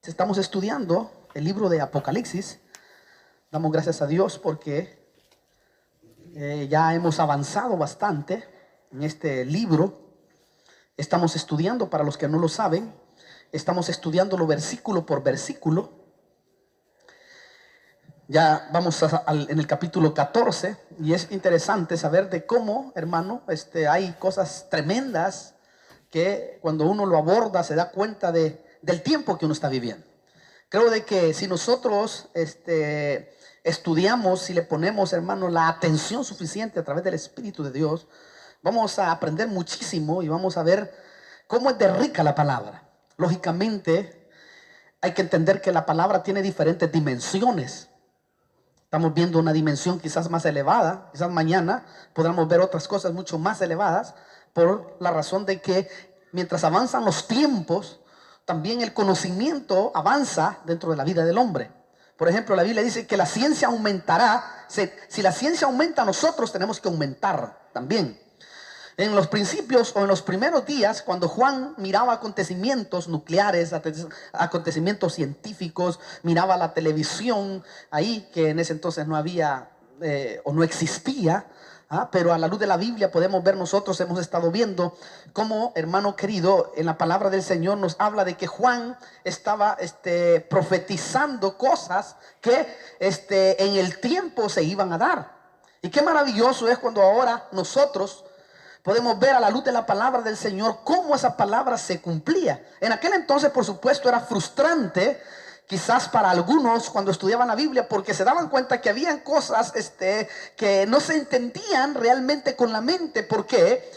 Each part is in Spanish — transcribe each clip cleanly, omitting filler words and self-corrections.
Estamos estudiando el libro de Apocalipsis. Damos gracias a Dios porque ya hemos avanzado bastante en este libro. Estamos estudiando, para los que no lo saben, estamos estudiándolo versículo por versículo. Ya vamos en el capítulo 14 y es interesante saber de cómo, hermano, hay cosas tremendas que cuando uno lo aborda se da cuenta del tiempo que uno está viviendo. Creo de que si nosotros estudiamos, si le ponemos, hermano, la atención suficiente a través del Espíritu de Dios, vamos a aprender muchísimo y vamos a ver cómo es de rica la palabra. Lógicamente, hay que entender que la palabra tiene diferentes dimensiones. Estamos viendo una dimensión quizás más elevada, quizás mañana podamos ver otras cosas mucho más elevadas, por la razón de que mientras avanzan los tiempos, también el conocimiento avanza dentro de la vida del hombre. Por ejemplo, la Biblia dice que la ciencia aumentará. Si la ciencia aumenta, nosotros tenemos que aumentar también. En los principios o en los primeros días, cuando Juan miraba acontecimientos nucleares, acontecimientos científicos, miraba la televisión ahí, que en ese entonces no había o no existía, pero a la luz de la Biblia podemos ver, nosotros hemos estado viendo cómo, hermano querido, en la palabra del Señor nos habla de que Juan estaba profetizando cosas que en el tiempo se iban a dar. Y qué maravilloso es cuando ahora nosotros podemos ver a la luz de la palabra del Señor cómo esa palabra se cumplía. En aquel entonces, por supuesto, era frustrante quizás para algunos cuando estudiaban la Biblia, porque se daban cuenta que habían cosas que no se entendían realmente con la mente. ¿Por qué?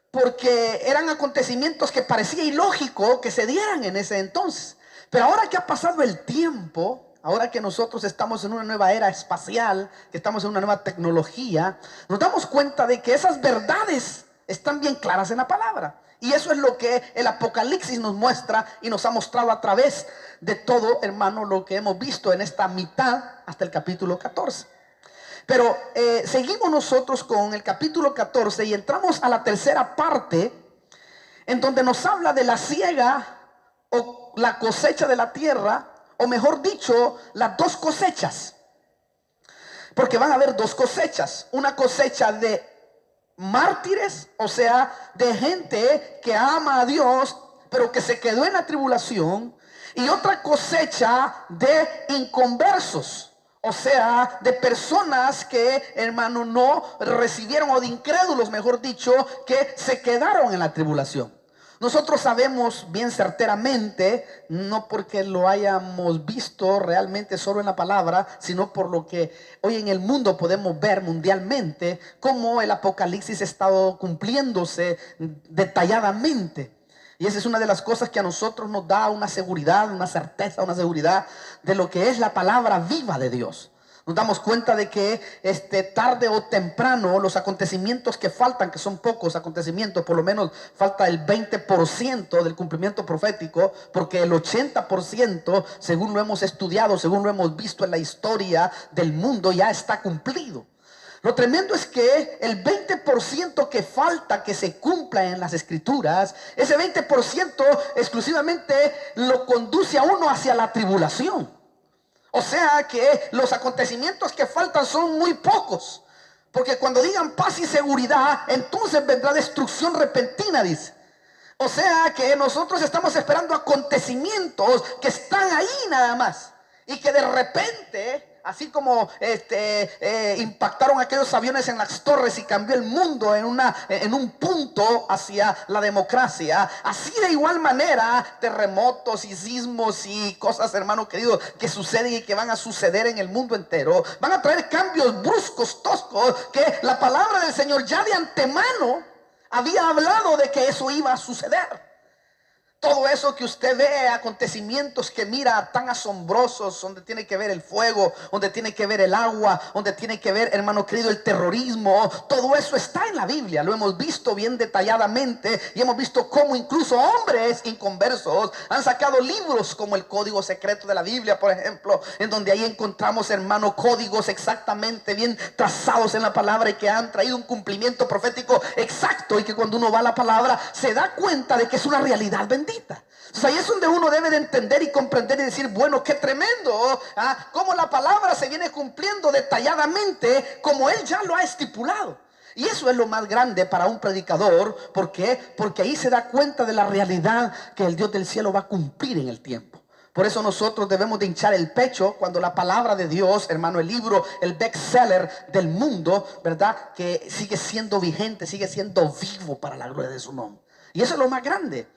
Porque eran acontecimientos que parecía ilógico que se dieran en ese entonces. Pero ahora que ha pasado el tiempo, ahora que nosotros estamos en una nueva era espacial, que estamos en una nueva tecnología, nos damos cuenta de que esas verdades están bien claras en la palabra. Y eso es lo que el Apocalipsis nos muestra y nos ha mostrado a través de todo, hermano, lo que hemos visto en esta mitad hasta el capítulo 14. Pero seguimos nosotros con el capítulo 14 y entramos a la tercera parte, en donde nos habla de la siega o la cosecha de la tierra, o mejor dicho, las dos cosechas. Porque van a haber dos cosechas. Una cosecha de mártires, o sea, de gente que ama a Dios, pero que se quedó en la tribulación. Y otra cosecha de inconversos, o sea, de personas que, hermano, no recibieron, o de incrédulos, mejor dicho, que se quedaron en la tribulación. Nosotros sabemos bien certeramente, no porque lo hayamos visto realmente solo en la palabra, sino por lo que hoy en el mundo podemos ver mundialmente, cómo el Apocalipsis ha estado cumpliéndose detalladamente. Y esa es una de las cosas que a nosotros nos da una seguridad, una certeza, una seguridad de lo que es la palabra viva de Dios. Nos damos cuenta de que tarde o temprano los acontecimientos que faltan, que son pocos acontecimientos, por lo menos falta el 20% del cumplimiento profético, porque el 80%, según lo hemos estudiado, según lo hemos visto en la historia del mundo, ya está cumplido. Lo tremendo es que el 20% que falta que se cumpla en las escrituras, ese 20% exclusivamente lo conduce a uno hacia la tribulación. O sea que los acontecimientos que faltan son muy pocos. Porque cuando digan paz y seguridad, entonces vendrá destrucción repentina, dice. O sea que nosotros estamos esperando acontecimientos que están ahí nada más. Y que de repente, así como impactaron aquellos aviones en las torres y cambió el mundo en un punto hacia la democracia, así de igual manera terremotos y sismos y cosas, hermano querido, que suceden y que van a suceder en el mundo entero, van a traer cambios bruscos, toscos, que la palabra del Señor ya de antemano había hablado de que eso iba a suceder. Todo eso que usted ve, acontecimientos que mira tan asombrosos, donde tiene que ver el fuego, donde tiene que ver el agua, donde tiene que ver, hermano querido, el terrorismo, todo eso está en la Biblia. Lo hemos visto bien detalladamente y hemos visto cómo incluso hombres inconversos han sacado libros como el Código Secreto de la Biblia, por ejemplo, en donde ahí encontramos, hermano, códigos exactamente bien trazados en la palabra y que han traído un cumplimiento profético exacto, y que cuando uno va a la palabra se da cuenta de que es una realidad bendita. bendita. Entonces ahí es donde uno debe de entender y comprender y decir, bueno, qué tremendo, cómo la palabra se viene cumpliendo detalladamente como Él ya lo ha estipulado. Y eso es lo más grande para un predicador. ¿Por qué? Porque ahí se da cuenta de la realidad que el Dios del cielo va a cumplir en el tiempo. Por eso nosotros debemos de hinchar el pecho cuando la palabra de Dios, hermano, el libro, el bestseller del mundo, ¿verdad? Que sigue siendo vigente, sigue siendo vivo para la gloria de su nombre. Y eso es lo más grande.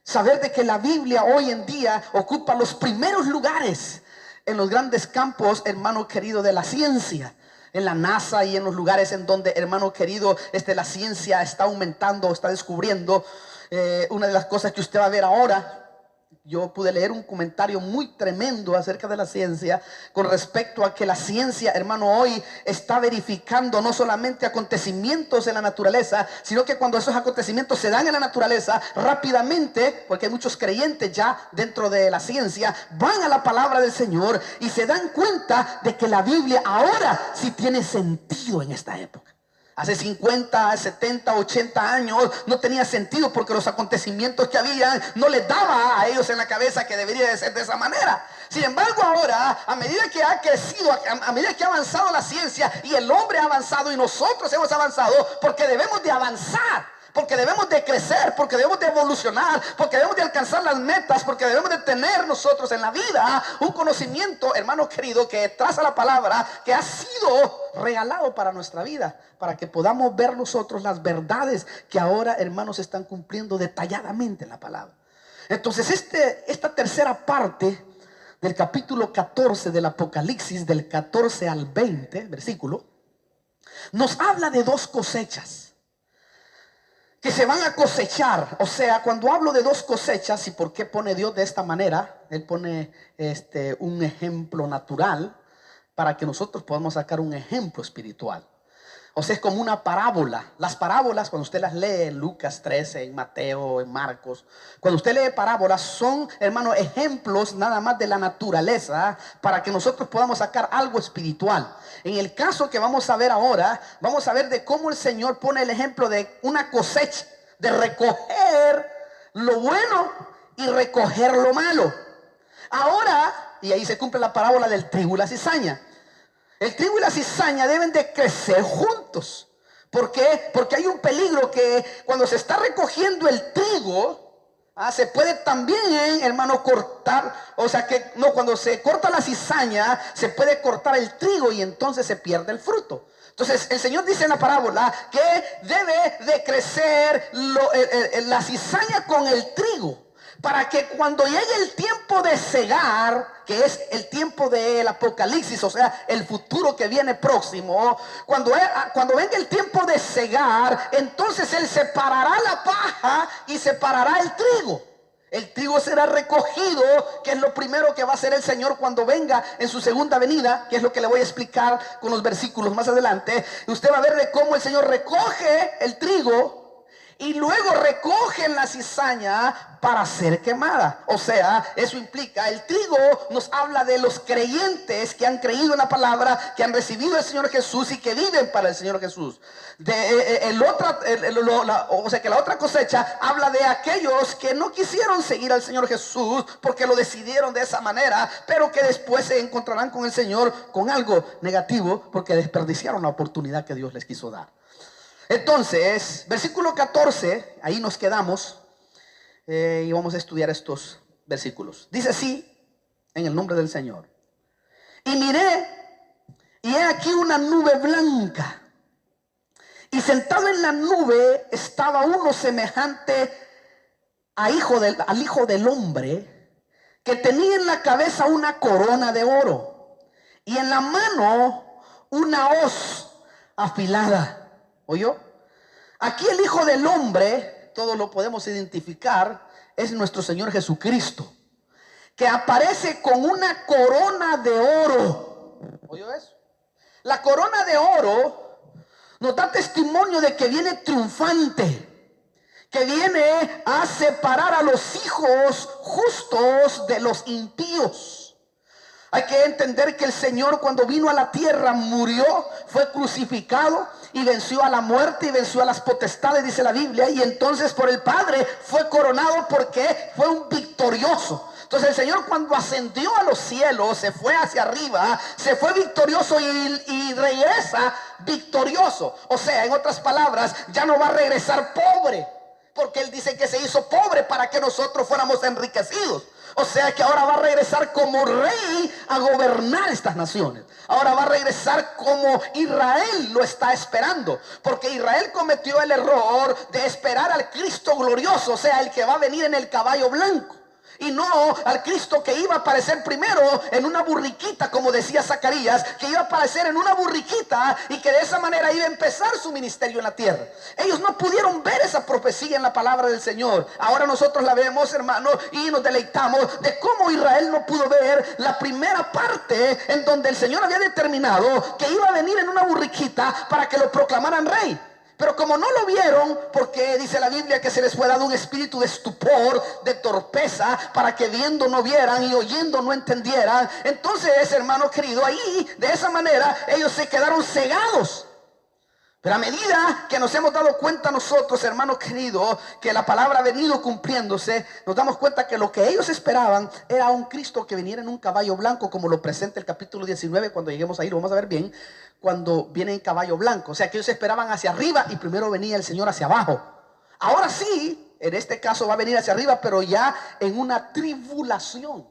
Saber de que la Biblia hoy en día ocupa los primeros lugares en los grandes campos, hermano querido, de la ciencia. En la NASA y en los lugares en donde, hermano querido, la ciencia está aumentando, está descubriendo. Una de las cosas que usted va a ver ahora, yo pude leer un comentario muy tremendo acerca de la ciencia con respecto a que la ciencia, hermano, hoy está verificando no solamente acontecimientos en la naturaleza, sino que cuando esos acontecimientos se dan en la naturaleza, rápidamente, porque hay muchos creyentes ya dentro de la ciencia, van a la palabra del Señor y se dan cuenta de que la Biblia ahora sí tiene sentido en esta época. Hace 50, 70, 80 años no tenía sentido porque los acontecimientos que había no les daba a ellos en la cabeza que debería de ser de esa manera. Sin embargo ahora, a medida que ha crecido, a medida que ha avanzado la ciencia y el hombre ha avanzado y nosotros hemos avanzado, porque debemos de avanzar, porque debemos de crecer, porque debemos de evolucionar, porque debemos de alcanzar las metas, porque debemos de tener nosotros en la vida un conocimiento, hermano querido, que traza la palabra, que ha sido regalado para nuestra vida, para que podamos ver nosotros las verdades que ahora, hermanos, se están cumpliendo detalladamente en la palabra. Entonces esta tercera parte del capítulo 14 del Apocalipsis, del 14 al 20 versículo, nos habla de dos cosechas que se van a cosechar. O sea, cuando hablo de dos cosechas, ¿y por qué pone Dios de esta manera? Él pone un ejemplo natural para que nosotros podamos sacar un ejemplo espiritual. O sea, es como una parábola. Las parábolas, cuando usted las lee en Lucas 13, en Mateo, en Marcos, cuando usted lee parábolas, son, hermano, ejemplos nada más de la naturaleza para que nosotros podamos sacar algo espiritual. En el caso que vamos a ver ahora, vamos a ver de cómo el Señor pone el ejemplo de una cosecha, de recoger lo bueno y recoger lo malo. Ahora, y ahí se cumple la parábola del trigo y la cizaña. El trigo y la cizaña deben de crecer juntos. ¿Por qué? Porque hay un peligro que cuando se está recogiendo el trigo, se puede también, hermano, cortar. O sea que no, cuando se corta la cizaña, se puede cortar el trigo y entonces se pierde el fruto. Entonces el Señor dice en la parábola que debe de crecer la cizaña con el trigo, para que cuando llegue el tiempo de cegar, que es el tiempo del Apocalipsis, o sea, el futuro que viene próximo, cuando venga el tiempo de cegar, entonces Él separará la paja y separará el trigo. El trigo será recogido, que es lo primero que va a hacer el Señor cuando venga en su segunda venida, que es lo que le voy a explicar con los versículos más adelante. Usted va a ver de cómo el Señor recoge el trigo y luego recogen la cizaña para ser quemada. O sea, eso implica, el trigo nos habla de los creyentes que han creído en la palabra, que han recibido al Señor Jesús y que viven para el Señor Jesús. O sea que la otra cosecha habla de aquellos que no quisieron seguir al Señor Jesús porque lo decidieron de esa manera, pero que después se encontrarán con el Señor con algo negativo porque desperdiciaron la oportunidad que Dios les quiso dar. Entonces, versículo 14, ahí nos quedamos y vamos a estudiar estos versículos. Dice así, en el nombre del Señor: y miré, y he aquí una nube blanca, y sentado en la nube estaba uno semejante al Hijo del Hombre, que tenía en la cabeza una corona de oro y en la mano una hoz afilada. ¿Oyó? Aquí el Hijo del Hombre, todos lo podemos identificar, es nuestro Señor Jesucristo, que aparece con una corona de oro. ¿Oyó eso? La corona de oro nos da testimonio de que viene triunfante, que viene a separar a los hijos justos de los impíos. Hay que entender que el Señor, cuando vino a la tierra, murió, fue crucificado y venció a la muerte y venció a las potestades, dice la Biblia, y entonces por el Padre fue coronado porque fue un victorioso. Entonces el Señor, cuando ascendió a los cielos, se fue hacia arriba, se fue victorioso y regresa victorioso. O sea, en otras palabras, ya no va a regresar pobre, porque Él dice que se hizo pobre para que nosotros fuéramos enriquecidos. O sea que ahora va a regresar como rey a gobernar estas naciones. Ahora va a regresar como Israel lo está esperando. Porque Israel cometió el error de esperar al Cristo glorioso, o sea, el que va a venir en el caballo blanco. Y no al Cristo que iba a aparecer primero en una burriquita, como decía Zacarías, que iba a aparecer en una burriquita y que de esa manera iba a empezar su ministerio en la tierra. Ellos no pudieron ver esa profecía en la palabra del Señor. Ahora nosotros la vemos, hermano, y nos deleitamos de cómo Israel no pudo ver la primera parte en donde el Señor había determinado que iba a venir en una burriquita para que lo proclamaran rey. Pero como no lo vieron, porque dice la Biblia que se les fue dado un espíritu de estupor, de torpeza, para que viendo no vieran y oyendo no entendieran. Entonces, hermano querido, ahí de esa manera ellos se quedaron cegados. Pero a medida que nos hemos dado cuenta nosotros, hermano querido, que la palabra ha venido cumpliéndose, nos damos cuenta que lo que ellos esperaban era un Cristo que viniera en un caballo blanco, como lo presenta el capítulo 19. Cuando lleguemos ahí lo vamos a ver bien, cuando viene en caballo blanco. O sea que ellos esperaban hacia arriba y primero venía el Señor hacia abajo. Ahora sí, en este caso va a venir hacia arriba, pero ya en una tribulación,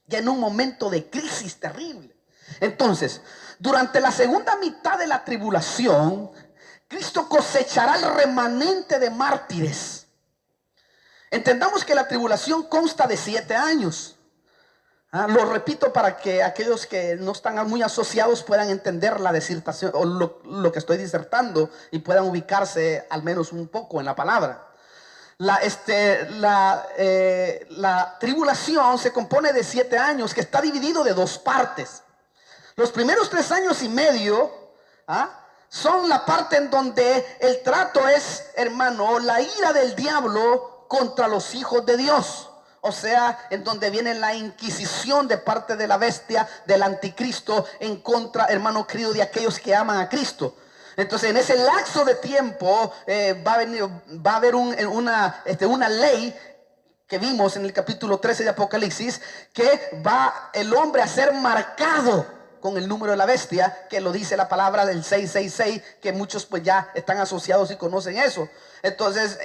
ya en un momento de crisis terrible. Entonces, durante la segunda mitad de la tribulación, Cristo cosechará el remanente de mártires. Entendamos que la tribulación consta de 7 años. Lo repito para que aquellos que no están muy asociados puedan entender la disertación o lo que estoy disertando y puedan ubicarse al menos un poco en la palabra. La tribulación se compone de 7 años, que está dividido de 2 partes. Los primeros 3 años y medio son la parte en donde el trato es, hermano, la ira del diablo contra los hijos de Dios. O sea, en donde viene la inquisición de parte de la bestia, del anticristo, en contra, hermano querido, de aquellos que aman a Cristo. Entonces, en ese lapso de tiempo va a haber una ley que vimos en el capítulo 13 de Apocalipsis, que va el hombre a ser marcado con el número de la bestia, que lo dice la palabra del 666, que muchos pues ya están asociados y conocen eso. Entonces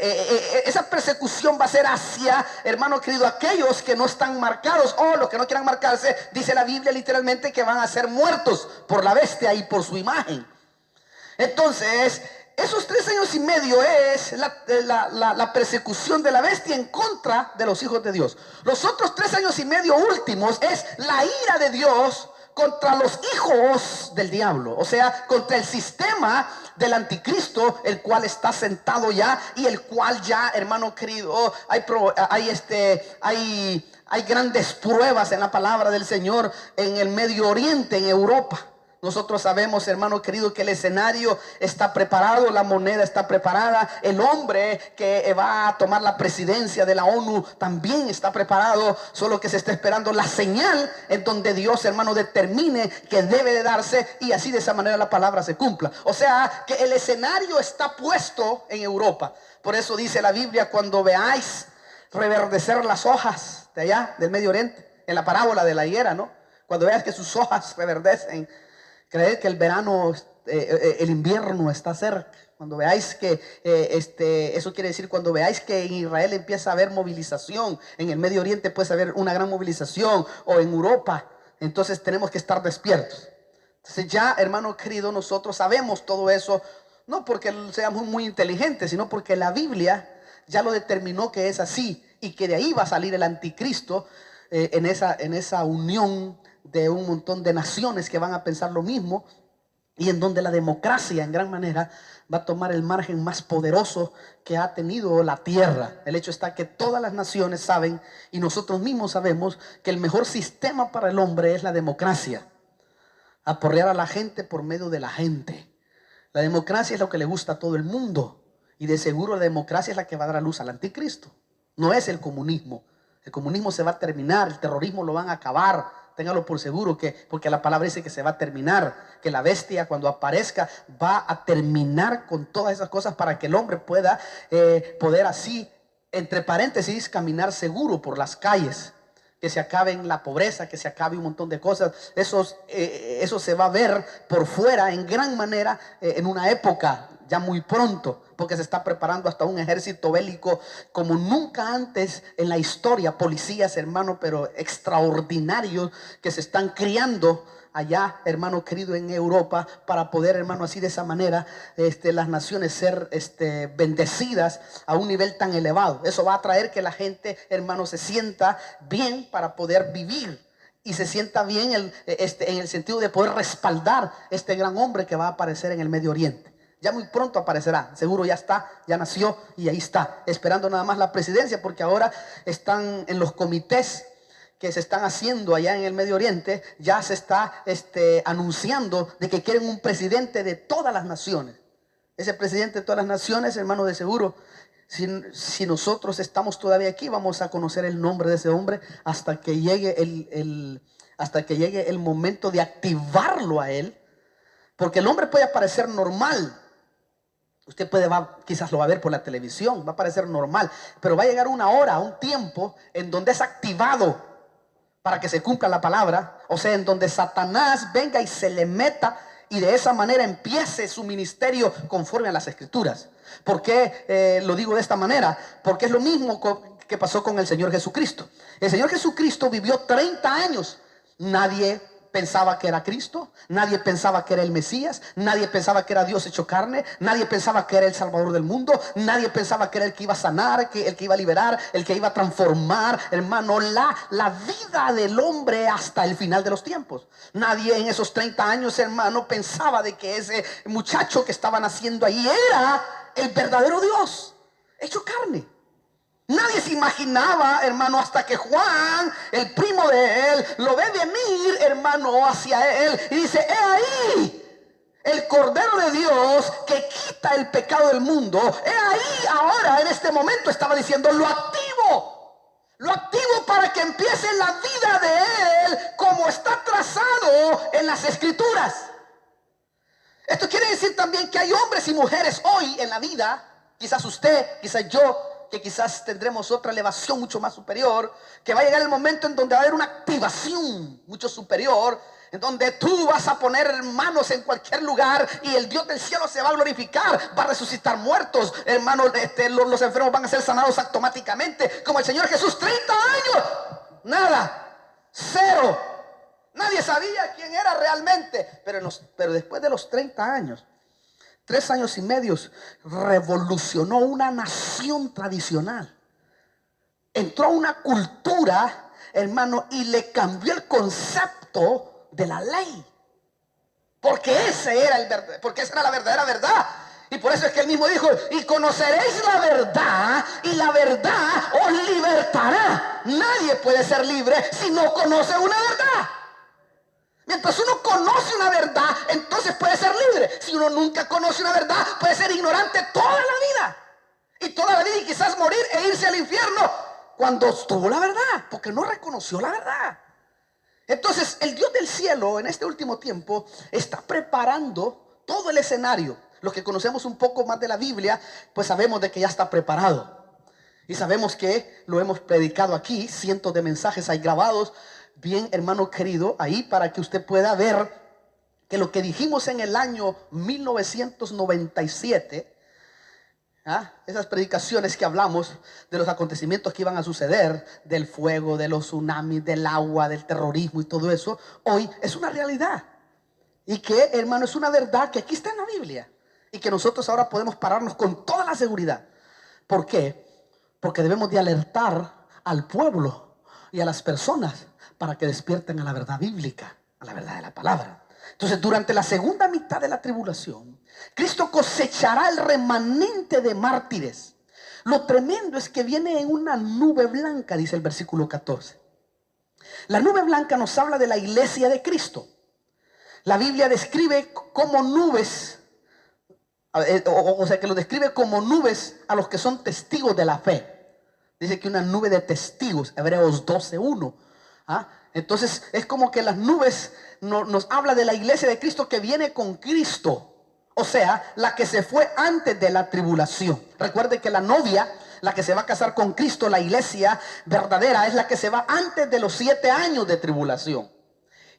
esa persecución va a ser hacia, hermano querido, aquellos que no están marcados, o los que no quieran marcarse. Dice la Biblia literalmente que van a ser muertos por la bestia y por su imagen. Entonces esos 3 años y medio es la persecución de la bestia en contra de los hijos de Dios. Los otros 3 años y medio últimos es la ira de Dios contra los hijos del diablo, o sea, contra el sistema del anticristo, el cual está sentado ya, y el cual ya, hermano querido, hay grandes pruebas en la palabra del Señor en el Medio Oriente, en Europa. Nosotros sabemos, hermano querido, que el escenario está preparado, la moneda está preparada, el hombre que va a tomar la presidencia de la ONU también está preparado, solo que se está esperando la señal en donde Dios, hermano, determine que debe de darse, y así de esa manera la palabra se cumpla. O sea, que el escenario está puesto en Europa. Por eso dice la Biblia: cuando veáis reverdecer las hojas de allá, del Medio Oriente, en la parábola de la higuera, ¿no? Cuando veas que sus hojas reverdecen, creed que el verano, el invierno está cerca. Cuando veáis que, eso quiere decir, cuando veáis que en Israel empieza a haber movilización, en el Medio Oriente puede haber una gran movilización, o en Europa, entonces tenemos que estar despiertos. Entonces ya, hermano querido, nosotros sabemos todo eso, no porque seamos muy inteligentes, sino porque la Biblia ya lo determinó que es así, y que de ahí va a salir el anticristo, en esa unión de un montón de naciones que van a pensar lo mismo, y en donde la democracia en gran manera va a tomar el margen más poderoso que ha tenido la tierra. El hecho está que todas las naciones saben, y nosotros mismos sabemos, que el mejor sistema para el hombre es la democracia. Aporrear a la gente por medio de la gente. La democracia es lo que le gusta a todo el mundo, y de seguro la democracia es la que va a dar a luz al anticristo. No es el comunismo. El comunismo se va a terminar, el terrorismo lo van a acabar, téngalo por seguro, que porque la palabra dice que se va a terminar, que la bestia cuando aparezca va a terminar con todas esas cosas para que el hombre pueda poder así, entre paréntesis, caminar seguro por las calles. Que se acabe la pobreza, que se acabe un montón de cosas. Eso se va a ver por fuera en gran manera en una época ya muy pronto, porque se está preparando hasta un ejército bélico como nunca antes en la historia. Policías, hermano, pero extraordinarios que se están criando allá, hermano querido, en Europa, para poder, hermano, así de esa manera las naciones ser bendecidas a un nivel tan elevado. Eso va a traer que la gente, hermano, se sienta bien para poder vivir y se sienta bien en el sentido de poder respaldar este gran hombre que va a aparecer en el Medio Oriente. Ya muy pronto aparecerá, seguro ya está, ya nació y ahí está, esperando nada más la presidencia, porque ahora están en los comités que se están haciendo allá en el Medio Oriente. Ya se está anunciando de que quieren un presidente de todas las naciones. Ese presidente de todas las naciones, hermano, de seguro, si nosotros estamos todavía aquí, vamos a conocer el nombre de ese hombre hasta que llegue el momento de activarlo a él. Porque el hombre puede parecer normal. Usted quizás lo va a ver por la televisión, va a parecer normal, pero va a llegar una hora, un tiempo en donde es activado para que se cumpla la palabra. O sea, en donde Satanás venga y se le meta y de esa manera empiece su ministerio conforme a las Escrituras. ¿Por qué lo digo de esta manera? Porque es lo mismo que pasó con el Señor Jesucristo. El Señor Jesucristo vivió 30 años. Nadie pensaba que era Cristo, nadie pensaba que era el Mesías, nadie pensaba que era Dios hecho carne, nadie pensaba que era el Salvador del mundo, nadie pensaba que era el que iba a sanar, el que iba a liberar, el que iba a transformar, hermano, la vida del hombre hasta el final de los tiempos. Nadie en esos 30 años, hermano, pensaba de que ese muchacho que estaban haciendo ahí era el verdadero Dios hecho carne. Nadie se imaginaba, hermano, hasta que Juan, el primo de él, lo ve venir, hermano, hacia él y dice: he ahí el Cordero de Dios que quita el pecado del mundo. He ahí ahora, en este momento, estaba diciendo: lo activo para que empiece la vida de él como está trazado en las Escrituras. Esto quiere decir también que hay hombres y mujeres hoy en la vida, quizás usted, quizás yo, que quizás tendremos otra elevación mucho más superior, que va a llegar el momento en donde va a haber una activación mucho superior, en donde tú vas a poner manos en cualquier lugar y el Dios del cielo se va a glorificar, va a resucitar muertos, hermano, los enfermos van a ser sanados automáticamente, como el Señor Jesús. 30 años, nada, cero, nadie sabía quién era realmente, pero después de los 30 años, 3 años y medio, revolucionó una nación tradicional. Entró a una cultura, hermano, y le cambió el concepto de la ley. Porque esa era la verdadera verdad. Y por eso es que él mismo dijo: y conoceréis la verdad, y la verdad os libertará. Nadie puede ser libre si no conoce una verdad. Mientras uno conoce una verdad, entonces puede ser libre. Si uno nunca conoce una verdad, puede ser ignorante toda la vida. Y toda la vida, y quizás morir e irse al infierno cuando estuvo la verdad, porque no reconoció la verdad. Entonces el Dios del cielo en este último tiempo está preparando todo el escenario. Los que conocemos un poco más de la Biblia, pues sabemos de que ya está preparado. Y sabemos que lo hemos predicado aquí, cientos de mensajes hay grabados. Bien, hermano querido, ahí para que usted pueda ver que lo que dijimos en el año 1997, esas predicaciones que hablamos de los acontecimientos que iban a suceder, del fuego, de los tsunamis, del agua, del terrorismo y todo eso, hoy es una realidad. Y que, hermano, es una verdad que aquí está en la Biblia y que nosotros ahora podemos pararnos con toda la seguridad. ¿Por qué? Porque debemos de alertar al pueblo y a las personas para que despierten a la verdad bíblica, a la verdad de la palabra. Entonces, durante la segunda mitad de la tribulación, Cristo cosechará el remanente de mártires. Lo tremendo es que viene en una nube blanca, dice el versículo 14. La nube blanca nos habla de la iglesia de Cristo. La Biblia describe como nubes, o sea que lo describe como nubes a los que son testigos de la fe. Dice que una nube de testigos, Hebreos 12:1. Entonces es como que las nubes nos habla de la iglesia de Cristo que viene con Cristo. O sea, la que se fue antes de la tribulación. Recuerde que la novia, la que se va a casar con Cristo, la iglesia verdadera, es la que se va antes de los 7 años de tribulación.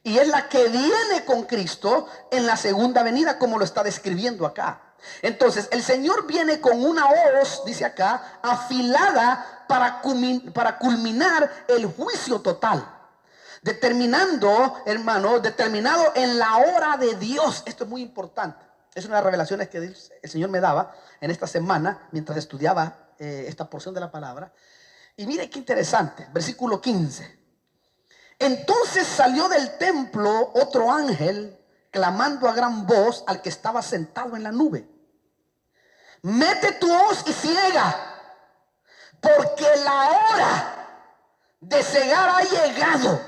Y es la que viene con Cristo en la segunda venida, como lo está describiendo acá. Entonces el Señor viene con una hoz, dice acá, afilada para culminar el juicio total. Determinando, hermano, determinado en la hora de Dios. Esto es muy importante. Es una de las revelaciones que el Señor me daba en esta semana mientras estudiaba esta porción de la palabra. Y mire qué interesante, versículo 15. Entonces salió del templo otro ángel clamando a gran voz al que estaba sentado en la nube: mete tu hoz y ciega, porque la hora de cegar ha llegado,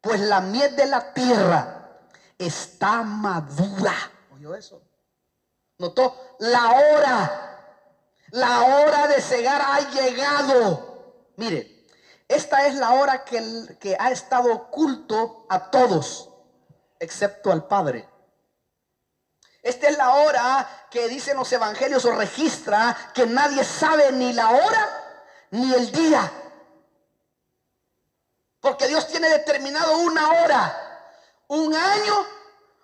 pues la miel de la tierra está madura. ¿Oyó eso? ¿Notó? La hora de cegar ha llegado. Mire, esta es la hora que ha estado oculto a todos, excepto al Padre. Esta es la hora que dicen los evangelios o registra que nadie sabe ni la hora ni el día. Porque Dios tiene determinado una hora, un año,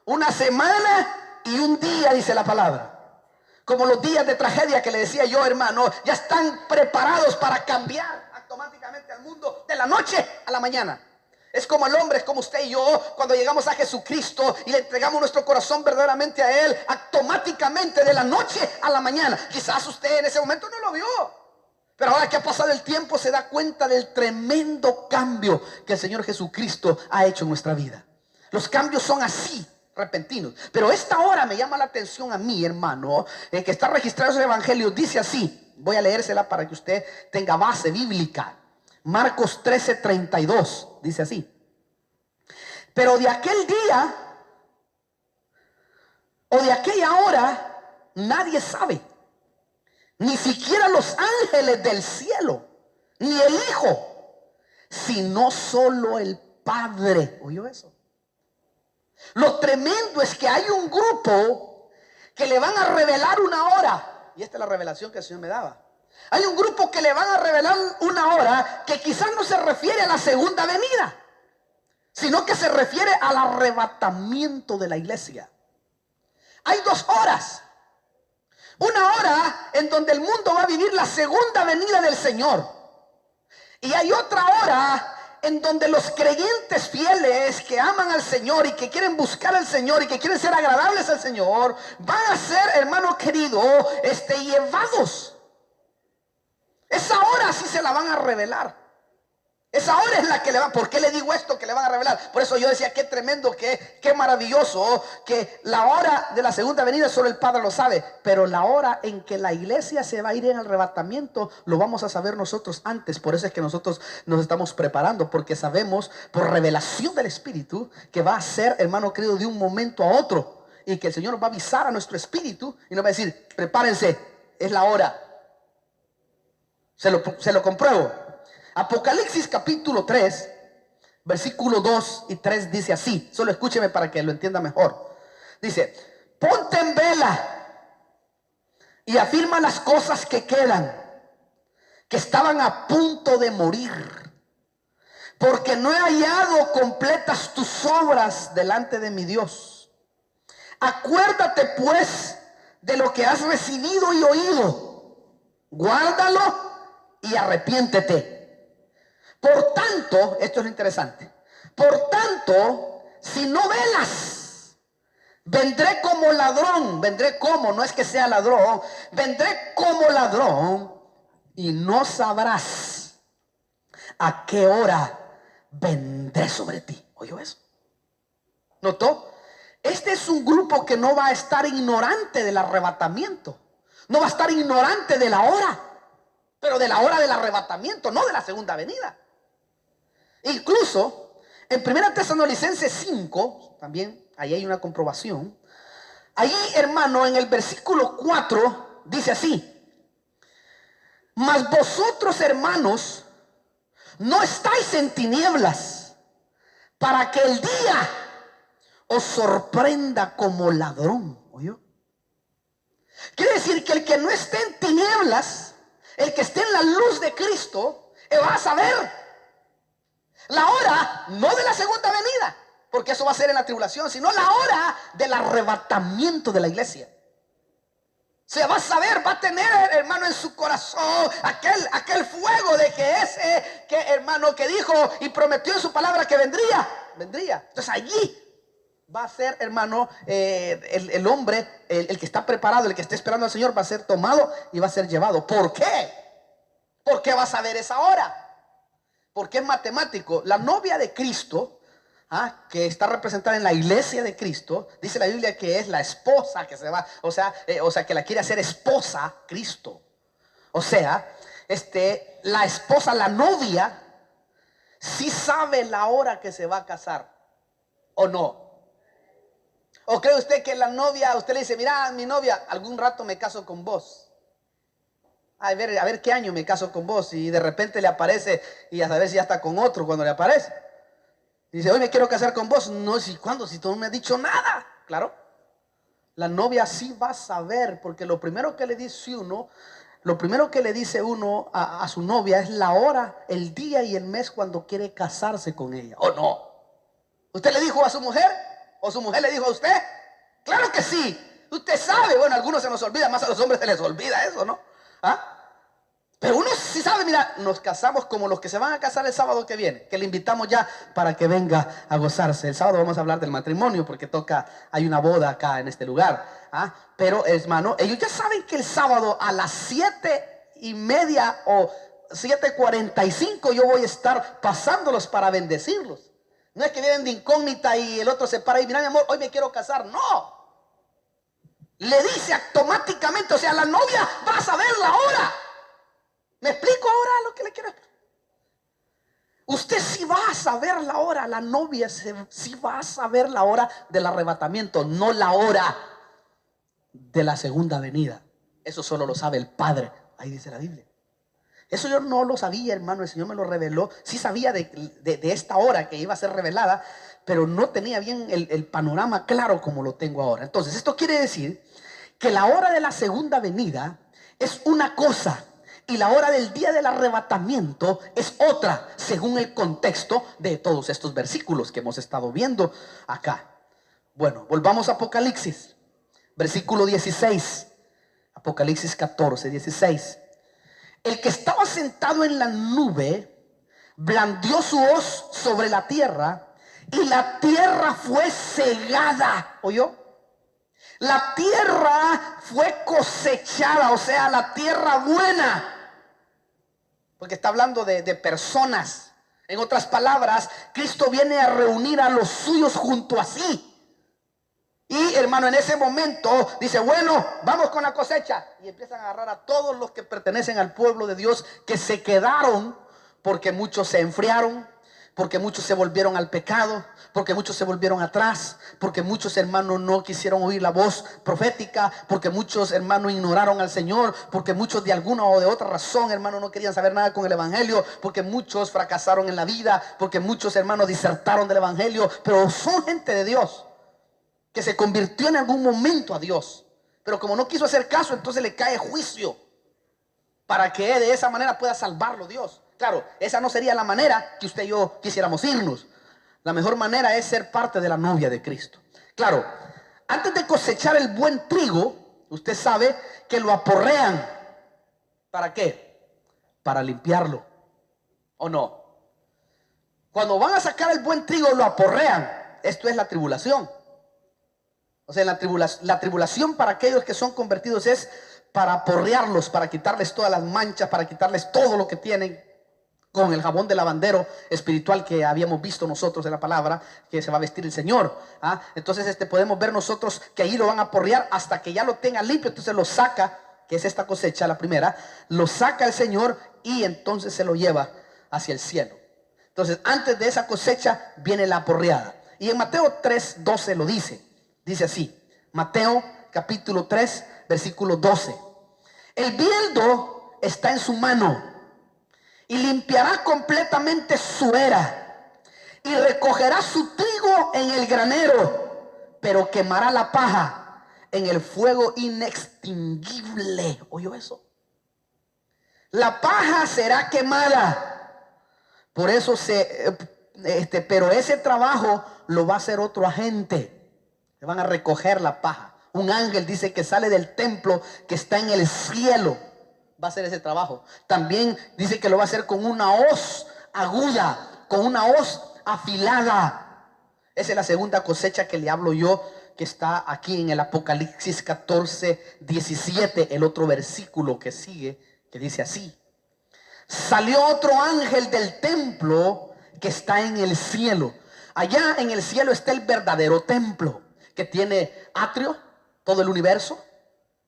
una semana y un día, dice la palabra. Como los días de tragedia que le decía yo, hermano, ya están preparados para cambiar automáticamente al mundo de la noche a la mañana. Es como el hombre, es como usted y yo, cuando llegamos a Jesucristo y le entregamos nuestro corazón verdaderamente a Él, automáticamente de la noche a la mañana. Quizás usted en ese momento no lo vio, pero ahora que ha pasado el tiempo se da cuenta del tremendo cambio que el Señor Jesucristo ha hecho en nuestra vida. Los cambios son así, repentinos. Pero esta hora me llama la atención a mí, hermano, que está registrado en el evangelio. Dice así, voy a leérsela para que usted tenga base bíblica. Marcos 13:32 dice así: pero de aquel día o de aquella hora nadie sabe, ni siquiera los ángeles del cielo, ni el Hijo, sino solo el Padre. ¿Oyó eso? Lo tremendo es que hay un grupo que le van a revelar una hora. Y esta es la revelación que el Señor me daba. Hay un grupo que le van a revelar una hora que quizás no se refiere a la segunda venida, sino que se refiere al arrebatamiento de la iglesia. Hay 2 horas. Una hora en donde el mundo va a vivir la segunda venida del Señor. Y hay otra hora en donde los creyentes fieles que aman al Señor y que quieren buscar al Señor y que quieren ser agradables al Señor, van a ser, hermano querido, llevados. Esa hora sí se la van a revelar. Esa hora es la que le van. ¿Por qué le digo esto que le van a revelar? Por eso yo decía, qué tremendo, qué maravilloso, que la hora de la segunda venida solo el Padre lo sabe. Pero la hora en que la iglesia se va a ir en el arrebatamiento, lo vamos a saber nosotros antes. Por eso es que nosotros nos estamos preparando, porque sabemos por revelación del Espíritu que va a ser, hermano querido, de un momento a otro. Y que el Señor nos va a avisar a nuestro espíritu y nos va a decir, prepárense, es la hora. Se lo compruebo. Apocalipsis capítulo 3, versículo 2 y 3 dice así. Solo escúcheme para que lo entienda mejor. Dice: ponte en vela y afirma las cosas que quedan, que estaban a punto de morir, porque no he hallado completas tus obras delante de mi Dios. Acuérdate pues de lo que has recibido y oído, guárdalo y arrepiéntete. Por tanto, esto es lo interesante, por tanto, si no velas, vendré como ladrón. Vendré como, no es que sea ladrón, vendré como ladrón y no sabrás a qué hora vendré sobre ti. ¿Oyó eso? ¿Notó? Este es un grupo que no va a estar ignorante del arrebatamiento, no va a estar ignorante de la hora, pero de la hora del arrebatamiento, no de la segunda venida. Incluso en 1 Tesalonicenses 5, también ahí hay una comprobación. Ahí, hermano, en el versículo 4 dice así: mas vosotros, hermanos, no estáis en tinieblas para que el día os sorprenda como ladrón. ¿Oyó? Quiere decir que el que no esté en tinieblas, el que esté en la luz de Cristo, va a saber la hora, no de la segunda venida, porque eso va a ser en la tribulación, sino la hora del arrebatamiento de la iglesia. Se va a saber, va a tener, hermano, en su corazón aquel fuego de que hermano, que dijo y prometió en su palabra que vendría. Entonces allí va a ser, hermano, el hombre, el que está preparado, el que está esperando al Señor, va a ser tomado y va a ser llevado. ¿Por qué? ¿Por qué va a saber esa hora? Porque es matemático. La novia de Cristo, que está representada en la iglesia de Cristo, dice la Biblia que es la esposa que se va, o sea, que la quiere hacer esposa Cristo. O sea, la esposa, la novia, sí sabe la hora que se va a casar, ¿o no? ¿O cree usted que la novia, usted le dice, mira, mi novia, algún rato me caso con vos? A ver qué año me caso con vos, y de repente le aparece y a saber si ya está con otro cuando le aparece. Dice, hoy me quiero casar con vos. No, ¿si cuándo? Si tú no me has dicho nada. Claro, la novia sí va a saber, porque lo primero que le dice uno a su novia es la hora, el día y el mes cuando quiere casarse con ella, ¿o no? ¿Usted le dijo a su mujer? ¿O su mujer le dijo a usted? Claro que sí. Usted sabe. Bueno, a algunos se nos olvida, más a los hombres se les olvida eso, ¿no? Pero uno sí sabe. Mira, nos casamos como los que se van a casar el sábado que viene, que le invitamos ya para que venga a gozarse. El sábado vamos a hablar del matrimonio, porque hay una boda acá en este lugar. Pero, hermano, ellos ya saben que el sábado a las 7:30 o 7:45 yo voy a estar pasándolos para bendecirlos. No es que vienen de incógnita y el otro se para y mira, mi amor, hoy me quiero casar. No. Le dice automáticamente, o sea, la novia va a saber la hora. ¿Me explico ahora lo que le quiero explicar? Usted sí va a saber la hora, la novia sí va a saber la hora del arrebatamiento, no la hora de la segunda venida. Eso solo lo sabe el Padre. Ahí dice la Biblia. Eso yo no lo sabía, hermano, el Señor me lo reveló. Sí sabía de esta hora que iba a ser revelada, pero no tenía bien el panorama claro como lo tengo ahora. Entonces, esto quiere decir que la hora de la segunda venida es una cosa y la hora del día del arrebatamiento es otra, según el contexto de todos estos versículos que hemos estado viendo acá. Bueno, volvamos a Apocalipsis, versículo 16, Apocalipsis 14, 16. El que estaba sentado en la nube blandió su hoz sobre la tierra y la tierra fue cegada. ¿Oyó? La tierra fue cosechada, o sea, la tierra buena. Porque está hablando de personas. En otras palabras, Cristo viene a reunir a los suyos junto a sí. Y, hermano, en ese momento dice, bueno, vamos con la cosecha. Y empiezan a agarrar a todos los que pertenecen al pueblo de Dios, que se quedaron, porque muchos se enfriaron, porque muchos se volvieron al pecado, porque muchos se volvieron atrás, porque muchos, hermanos, no quisieron oír la voz profética, porque muchos, hermanos, ignoraron al Señor, porque muchos de alguna o de otra razón, hermanos, no querían saber nada con el evangelio, porque muchos fracasaron en la vida, porque muchos, hermanos, disertaron del evangelio. Pero son gente de Dios que se convirtió en algún momento a Dios, pero como no quiso hacer caso, entonces le cae juicio para que de esa manera pueda salvarlo Dios. Claro, esa no sería la manera que usted y yo quisiéramos irnos. La mejor manera es ser parte de la novia de Cristo. Claro, antes de cosechar el buen trigo, usted sabe que lo aporrean. ¿Para qué? Para limpiarlo, ¿o no? Cuando van a sacar el buen trigo, lo aporrean. Esto es la tribulación. O sea, la tribulación para aquellos que son convertidos es para aporrearlos, para quitarles todas las manchas, para quitarles todo lo que tienen, con el jabón de lavandero espiritual que habíamos visto nosotros en la palabra, que se va a vestir el Señor. Entonces podemos ver nosotros que ahí lo van a aporrear hasta que ya lo tenga limpio. Entonces lo saca, que es esta cosecha, la primera, lo saca el Señor y entonces se lo lleva hacia el cielo. Entonces, antes de esa cosecha viene la aporreada. Y en Mateo 3:12 lo dice. Dice así, Mateo capítulo 3, versículo 12. El bieldo está en su mano y limpiará completamente su era y recogerá su trigo en el granero, pero quemará la paja en el fuego inextinguible. ¿Oyó eso? La paja será quemada. Por eso pero ese trabajo lo va a hacer otro agente. Le van a recoger la paja. Un ángel dice que sale del templo que está en el cielo. Va a hacer ese trabajo. También dice que lo va a hacer con una hoz aguda, con una hoz afilada. Esa es la segunda cosecha que le hablo yo, que está aquí en el Apocalipsis 14, 17, el otro versículo que sigue, que dice así: salió otro ángel del templo que está en el cielo. Allá en el cielo está el verdadero templo, que tiene atrio, todo el universo,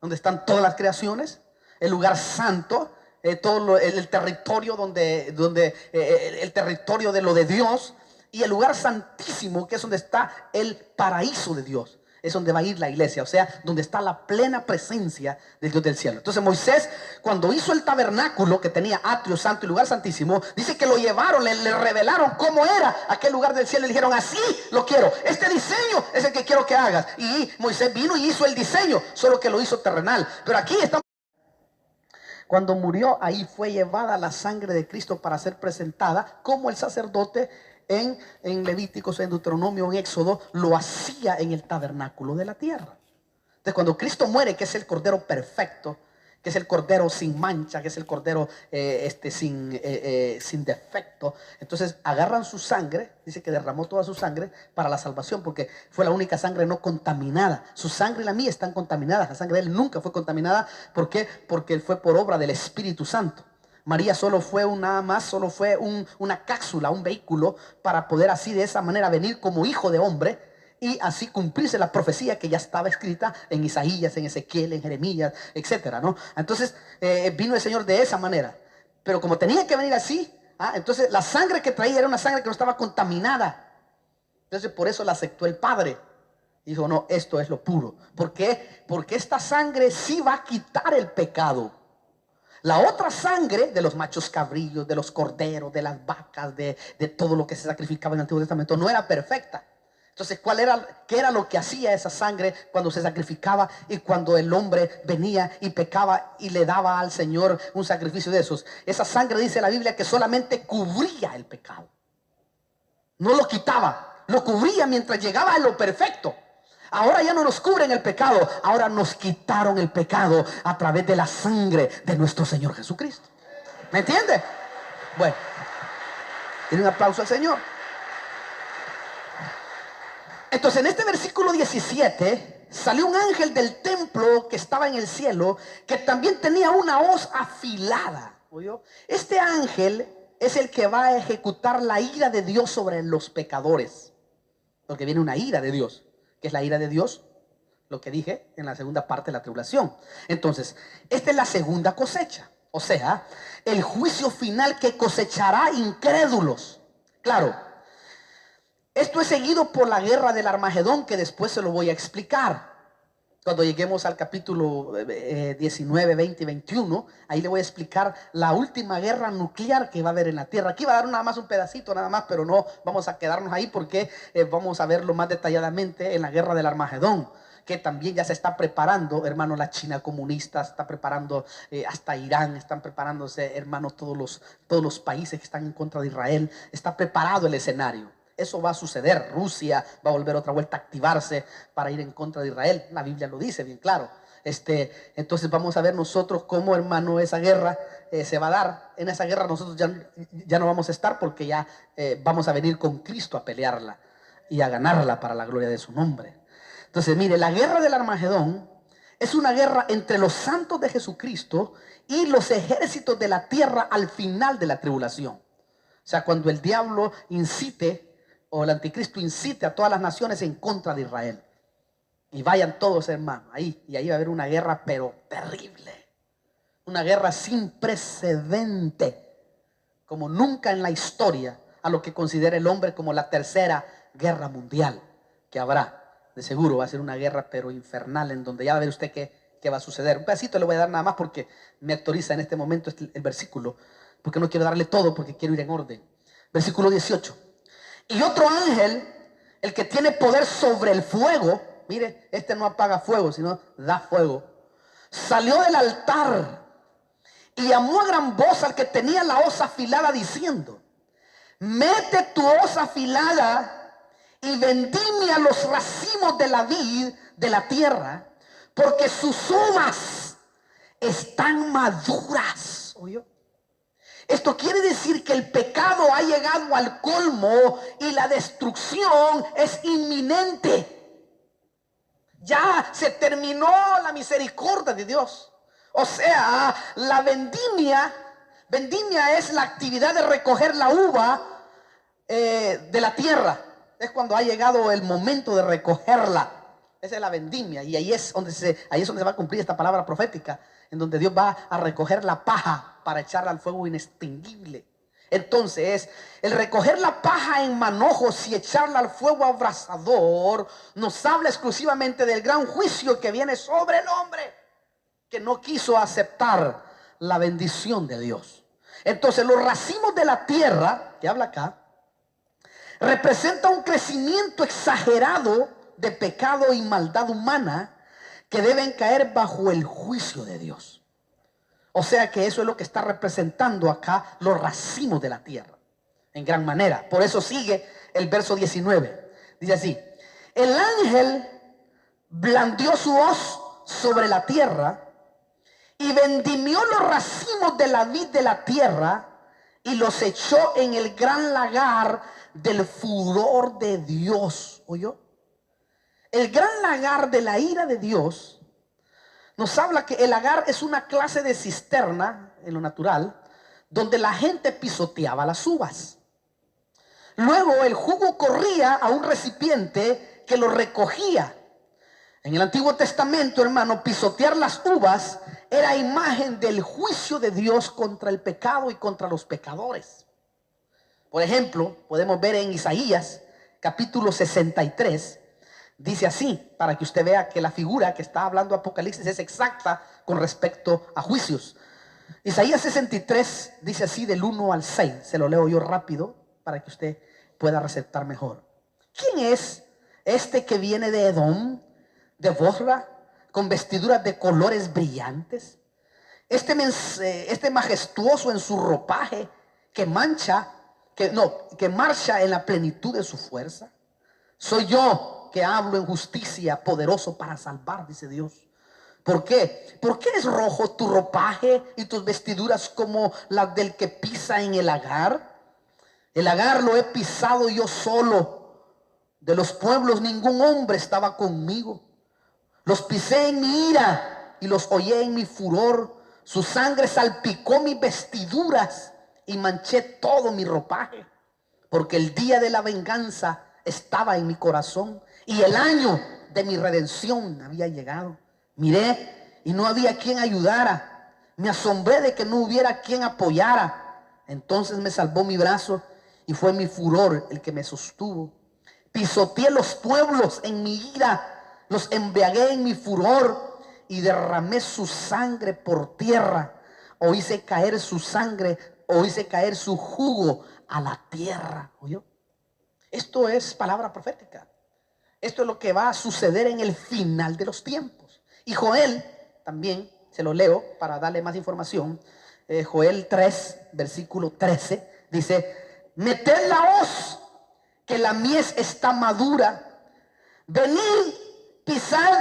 donde están todas las creaciones, el lugar santo, el territorio el territorio de lo de Dios, y el lugar santísimo, que es donde está el paraíso de Dios. Es donde va a ir la iglesia, o sea, donde está la plena presencia del Dios del cielo. Entonces Moisés, cuando hizo el tabernáculo que tenía atrio santo y lugar santísimo, dice que lo llevaron, le revelaron cómo era aquel lugar del cielo. Le dijeron: así lo quiero, este diseño es el que quiero que hagas. Y Moisés vino y hizo el diseño, solo que lo hizo terrenal. Pero aquí está. Cuando murió, ahí fue llevada la sangre de Cristo para ser presentada, como el sacerdote en Levíticos, en Deuteronomio, en Éxodo, lo hacía en el tabernáculo de la tierra. Entonces, cuando Cristo muere, que es el Cordero perfecto, que es el Cordero sin mancha, que es el Cordero sin defecto, entonces agarran su sangre, dice que derramó toda su sangre para la salvación, porque fue la única sangre no contaminada. Su sangre y la mía están contaminadas. La sangre de él nunca fue contaminada. ¿Por qué? Porque él fue por obra del Espíritu Santo. María solo fue una cápsula, un vehículo para poder así, de esa manera, venir como hijo de hombre y así cumplirse la profecía que ya estaba escrita en Isaías, en Ezequiel, en Jeremías, etcétera, ¿no? Entonces vino el Señor de esa manera. Pero como tenía que venir así, entonces la sangre que traía era una sangre que no estaba contaminada. Entonces por eso la aceptó el Padre. Dijo: no, esto es lo puro. ¿Por qué? Porque esta sangre sí va a quitar el pecado. La otra sangre de los machos cabrillos, de los corderos, de las vacas, de todo lo que se sacrificaba en el Antiguo Testamento, no era perfecta. Entonces, ¿qué era lo que hacía esa sangre cuando se sacrificaba y cuando el hombre venía y pecaba y le daba al Señor un sacrificio de esos? Esa sangre, dice la Biblia, que solamente cubría el pecado. No lo quitaba, lo cubría mientras llegaba a lo perfecto. Ahora ya no nos cubren el pecado, ahora nos quitaron el pecado a través de la sangre de nuestro Señor Jesucristo. ¿Me entiende? Bueno, tiene un aplauso al Señor. Entonces, en este versículo 17 salió un ángel del templo que estaba en el cielo, que también tenía una hoz afilada. ¿Oyó? Este ángel es el que va a ejecutar la ira de Dios sobre los pecadores, porque viene una ira de Dios. ¿Qué es la ira de Dios? Lo que dije en la segunda parte de la tribulación. Entonces, esta es la segunda cosecha, o sea, el juicio final que cosechará incrédulos. Claro, esto es seguido por la guerra del Armagedón, que después se lo voy a explicar. Cuando lleguemos al capítulo 19, 20 y 21, ahí le voy a explicar la última guerra nuclear que va a haber en la tierra. Aquí va a dar nada más un pedacito, nada más, pero no vamos a quedarnos ahí porque vamos a verlo más detalladamente en la guerra del Armagedón, que también ya se está preparando, hermano. La China comunista está preparando, hasta Irán están preparándose, hermano, todos los países que están en contra de Israel. Está preparado el escenario. Eso va a suceder. Rusia va a volver otra vuelta a activarse para ir en contra de Israel. La Biblia lo dice bien claro. Entonces vamos a ver nosotros cómo, hermano, esa guerra se va a dar. En esa guerra nosotros ya no vamos a estar, porque ya vamos a venir con Cristo a pelearla y a ganarla para la gloria de su nombre. Entonces, mire, la guerra del Armagedón es una guerra entre los santos de Jesucristo y los ejércitos de la tierra al final de la tribulación. O sea, cuando el diablo incite, o el anticristo incite a todas las naciones en contra de Israel. Y vayan todos, hermanos, ahí. Y ahí va a haber una guerra, pero terrible. Una guerra sin precedente, como nunca en la historia, a lo que considera el hombre como la tercera guerra mundial que habrá. De seguro va a ser una guerra, pero infernal, en donde ya va a ver usted qué va a suceder. Un pedacito le voy a dar nada más, porque me autoriza en este momento el versículo, porque no quiero darle todo, porque quiero ir en orden. Versículo 18. Y otro ángel, el que tiene poder sobre el fuego, mire, este no apaga fuego, sino da fuego, salió del altar y llamó a gran voz al que tenía la hoz afilada diciendo: mete tu hoz afilada y vendimia los racimos de la vid de la tierra, porque sus uvas están maduras. ¿Oyó? Esto quiere decir que el pecado ha llegado al colmo y la destrucción es inminente. Ya se terminó la misericordia de Dios. O sea, la vendimia es la actividad de recoger la uva de la tierra. Es cuando ha llegado el momento de recogerla. Esa es la vendimia. Y ahí es donde se va a cumplir esta palabra profética, en donde Dios va a recoger la paja para echarla al fuego inextinguible. Entonces, el recoger la paja en manojos y echarla al fuego abrasador nos habla exclusivamente del gran juicio que viene sobre el hombre que no quiso aceptar la bendición de Dios. Entonces, los racimos de la tierra, que habla acá, representa un crecimiento exagerado de pecado y maldad humana que deben caer bajo el juicio de Dios. O sea que eso es lo que está representando acá los racimos de la tierra, en gran manera. Por eso sigue el verso 19. Dice así: el ángel blandió su hoz sobre la tierra y vendimió los racimos de la vid de la tierra y los echó en el gran lagar del furor de Dios. ¿Oyó? El gran lagar de la ira de Dios nos habla que el lagar es una clase de cisterna en lo natural donde la gente pisoteaba las uvas. Luego el jugo corría a un recipiente que lo recogía. En el Antiguo Testamento, hermano, pisotear las uvas era imagen del juicio de Dios contra el pecado y contra los pecadores. Por ejemplo, podemos ver en Isaías capítulo 63, dice así, para que usted vea que la figura que está hablando Apocalipsis es exacta con respecto a juicios. Isaías 63 dice así del 1 al 6, se lo leo yo rápido para que usted pueda receptar mejor. ¿Quién es este que viene de Edom, de Bosra, con vestiduras de colores brillantes? Este majestuoso en su ropaje que marcha en la plenitud de su fuerza. Soy yo que hablo en justicia, poderoso para salvar, dice Dios. ¿Por qué? ¿Por qué es rojo tu ropaje y tus vestiduras como las del que pisa en el lagar? El lagar lo he pisado yo solo. De los pueblos ningún hombre estaba conmigo. Los pisé en mi ira y los hollé en mi furor. Su sangre salpicó mis vestiduras y manché todo mi ropaje. Porque el día de la venganza estaba en mi corazón y el año de mi redención había llegado. Miré y no había quien ayudara. Me asombré de que no hubiera quien apoyara. Entonces me salvó mi brazo y fue mi furor el que me sostuvo. Pisoteé los pueblos en mi ira, los embriagué en mi furor y derramé su sangre por tierra. O hice caer su sangre, o hice caer su jugo a la tierra. ¿Oyó? Esto es palabra profética. Esto es lo que va a suceder en el final de los tiempos. Y Joel también, se lo leo para darle más información. Joel 3, versículo 13, dice: meted la hoz, que la mies está madura. Venid, pisad,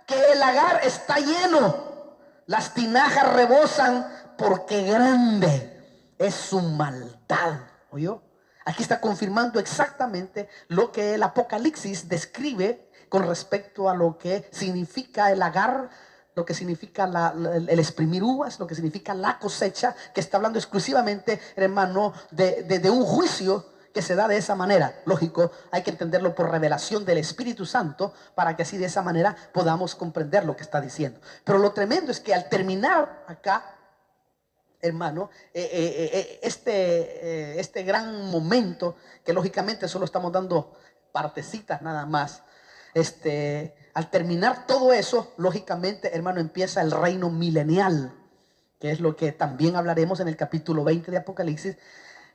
que el lagar está lleno. Las tinajas rebosan, porque grande es su maldad. ¿Oyó? Aquí está confirmando exactamente lo que el Apocalipsis describe con respecto a lo que significa el lagar, lo que significa el exprimir uvas, lo que significa la cosecha, que está hablando exclusivamente, hermano, de un juicio que se da de esa manera. Lógico, hay que entenderlo por revelación del Espíritu Santo para que así de esa manera podamos comprender lo que está diciendo. Pero lo tremendo es que al terminar acá, hermano, este gran momento, que lógicamente solo estamos dando partecitas nada más, al terminar todo eso, lógicamente, hermano, empieza el reino milenial, que es lo que también hablaremos en el capítulo 20 de Apocalipsis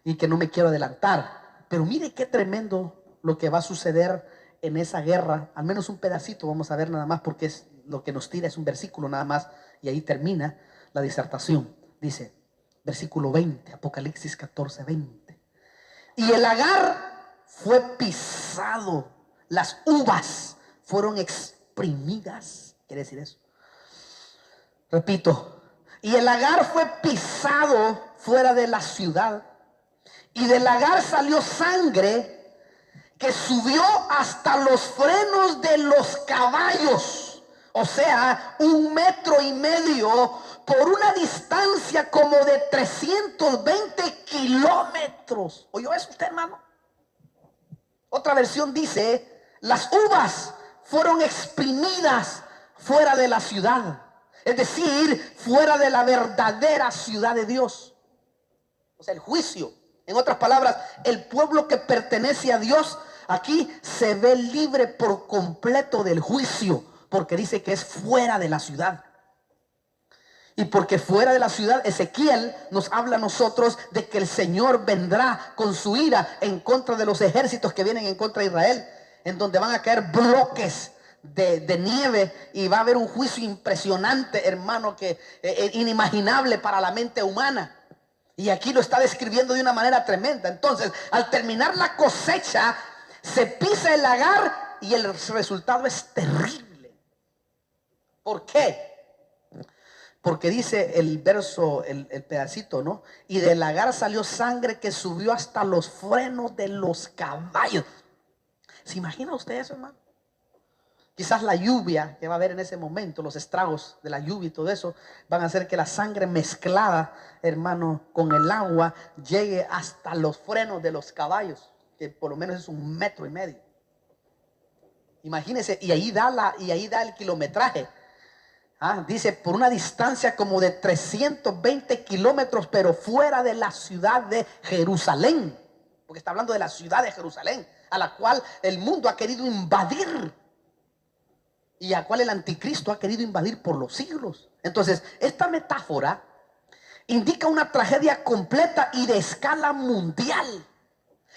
y que no me quiero adelantar. Pero mire qué tremendo lo que va a suceder en esa guerra. Al menos un pedacito vamos a ver nada más, porque es lo que nos tira, es un versículo nada más, y ahí termina la disertación. Dice, versículo 20, Apocalipsis 14, 20. Y el lagar fue pisado, las uvas fueron exprimidas. ¿Quiere decir eso? Repito, y el lagar fue pisado fuera de la ciudad, y del lagar salió sangre que subió hasta los frenos de los caballos, o sea, 1,5 metros por una distancia como de 320 kilómetros. ¿Oyó eso usted, hermano? Otra versión dice, las uvas fueron exprimidas fuera de la ciudad, es decir, fuera de la verdadera ciudad de Dios. O sea, el juicio. En otras palabras, el pueblo que pertenece a Dios aquí se ve libre por completo del juicio, porque dice que es fuera de la ciudad. Y porque fuera de la ciudad, Ezequiel nos habla a nosotros de que el Señor vendrá con su ira en contra de los ejércitos que vienen en contra de Israel, en donde van a caer bloques de nieve, y va a haber un juicio impresionante, hermano, que inimaginable para la mente humana. Y aquí lo está describiendo de una manera tremenda. Entonces, al terminar la cosecha, se pisa el lagar y el resultado es terrible. ¿Por qué? Porque dice el verso, el pedacito, ¿no? Y del lagar salió sangre que subió hasta los frenos de los caballos. ¿Se imagina usted eso, hermano? Quizás la lluvia que va a haber en ese momento, los estragos de la lluvia y todo eso, van a hacer que la sangre mezclada, hermano, con el agua, llegue hasta los frenos de los caballos, que por lo menos es 1,5 metros. Imagínense, y ahí da el kilometraje. Dice, por una distancia como de 320 kilómetros, pero fuera de la ciudad de Jerusalén. Porque está hablando de la ciudad de Jerusalén, a la cual el mundo ha querido invadir, y a cual el anticristo ha querido invadir por los siglos. Entonces, esta metáfora indica una tragedia completa y de escala mundial.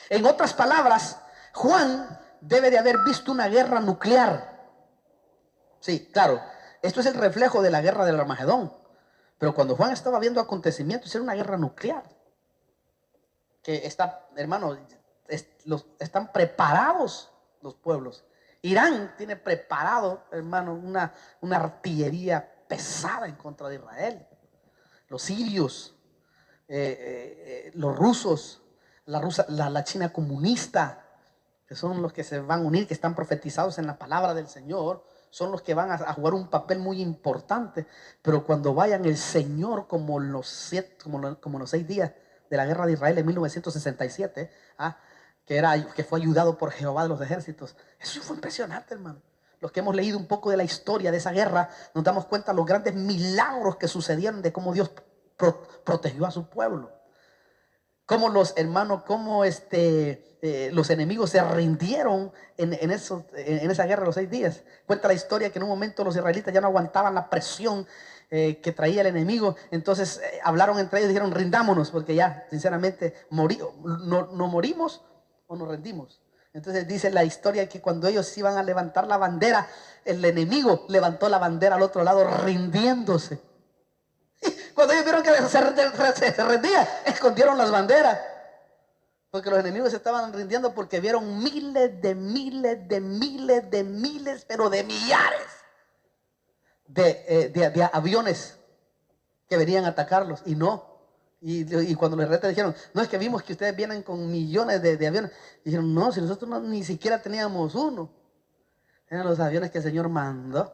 En otras palabras, Juan debe de haber visto una guerra nuclear. Sí, claro, esto es el reflejo de la guerra del Armagedón. Pero cuando Juan estaba viendo acontecimientos, era una guerra nuclear. Que está, hermano, están preparados los pueblos. Irán tiene preparado, hermano, una artillería pesada en contra de Israel. Los sirios, los rusos, la China comunista, que son los que se van a unir, que están profetizados en la palabra del Señor, son los que van a jugar un papel muy importante. Pero cuando vayan, el Señor, como los 6 días de la guerra de Israel en 1967, que fue ayudado por Jehová de los ejércitos. Eso fue impresionante, hermano. Los que hemos leído un poco de la historia de esa guerra, nos damos cuenta de los grandes milagros que sucedieron, de cómo Dios protegió a su pueblo. Cómo los hermanos, los enemigos se rindieron en esa guerra de los 6 días. Cuenta la historia que en un momento los israelitas ya no aguantaban la presión que traía el enemigo. Entonces hablaron entre ellos y dijeron, rindámonos, porque ya sinceramente no morimos o nos rendimos. Entonces dice la historia que cuando ellos iban a levantar la bandera, el enemigo levantó la bandera al otro lado rindiéndose. Y cuando ellos vieron que se rendía, escondieron las banderas, porque los enemigos se estaban rindiendo, porque vieron miles, pero de millares de aviones que venían a atacarlos. Y no. Y cuando los israelitas dijeron, no, es que vimos que ustedes vienen con millones de aviones. Y dijeron, no, si nosotros ni siquiera teníamos uno. Eran los aviones que el Señor mandó.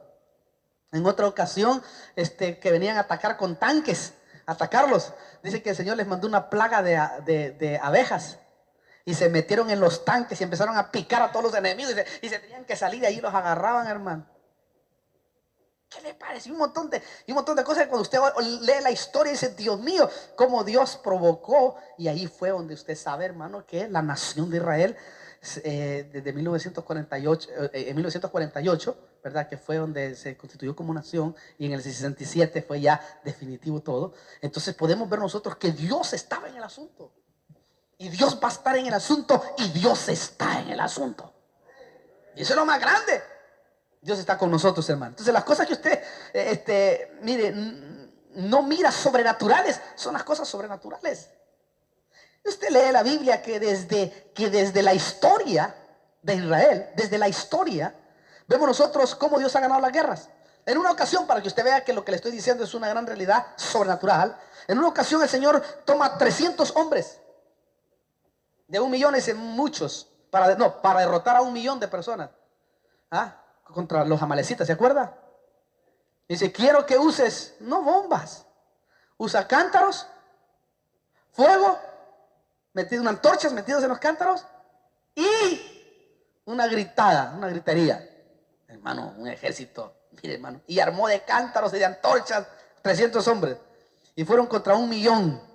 En otra ocasión, que venían a atacar con tanques, atacarlos. Dice que el Señor les mandó una plaga de abejas. Y se metieron en los tanques y empezaron a picar a todos los enemigos. Y se tenían que salir de ahí, los agarraban, hermano. ¿Qué le parece? Y un montón de cosas. Cuando usted lee la historia y dice, Dios mío, cómo Dios provocó. Y ahí fue donde usted sabe, hermano, que la nación de Israel, desde 1948, ¿verdad? Que fue donde se constituyó como nación. Y en el 67 fue ya definitivo todo. Entonces podemos ver nosotros que Dios estaba en el asunto. Y Dios va a estar en el asunto y Dios está en el asunto. Y eso es lo más grande. Dios está con nosotros, hermano. Entonces las cosas que usted, mire, no mira sobrenaturales, son las cosas sobrenaturales. Usted lee la Biblia que desde la historia de Israel, desde la historia, vemos nosotros cómo Dios ha ganado las guerras. En una ocasión, para que usted vea que lo que le estoy diciendo es una gran realidad sobrenatural, en una ocasión el Señor toma 300 hombres. De 1 millón es en muchos, para derrotar a 1 millón de personas. Contra los amalecitas, ¿se acuerda? Dice, quiero que uses, no bombas, usa cántaros, fuego, unas antorchas metidos en los cántaros y una gritería. Hermano, un ejército, mire hermano, y armó de cántaros y de antorchas 300 hombres. Y fueron contra 1 millón.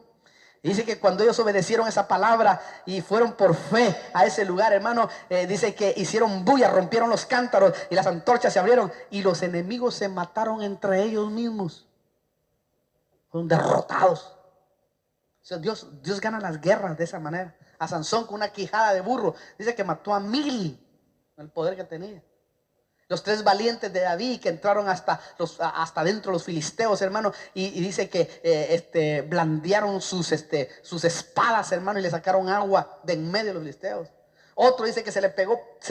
Y dice que cuando ellos obedecieron esa palabra y fueron por fe a ese lugar, hermano, dice que hicieron bulla, rompieron los cántaros y las antorchas se abrieron y los enemigos se mataron entre ellos mismos. Fueron derrotados. O sea, Dios gana las guerras de esa manera. A Sansón con una quijada de burro, dice que mató a 1000 con el poder que tenía. Los 3 valientes de David que entraron hasta dentro los filisteos, hermano, y dice que blandearon sus espadas, hermano, y le sacaron agua de en medio de los filisteos. Otro dice que se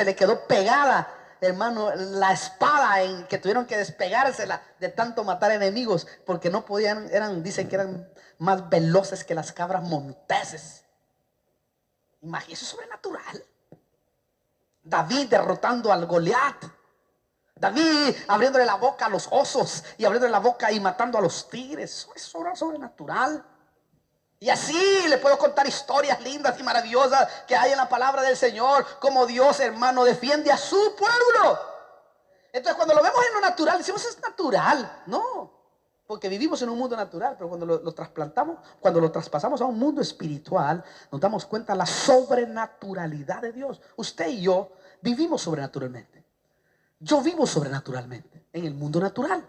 le quedó pegada, hermano, la espada, que tuvieron que despegársela de tanto matar enemigos, porque no podían, dicen que eran más veloces que las cabras monteses. Imagínese, eso es sobrenatural. David derrotando al Goliat. David abriéndole la boca a los osos y abriéndole la boca y matando a los tigres. Eso es sobrenatural. Y así le puedo contar historias lindas y maravillosas que hay en la palabra del Señor, como Dios, hermano, defiende a su pueblo. Entonces cuando lo vemos en lo natural decimos, es natural. No, porque vivimos en un mundo natural, pero cuando lo trasplantamos, cuando lo traspasamos a un mundo espiritual, nos damos cuenta de la sobrenaturalidad de Dios. Usted y yo vivimos sobrenaturalmente. Yo vivo sobrenaturalmente en el mundo natural.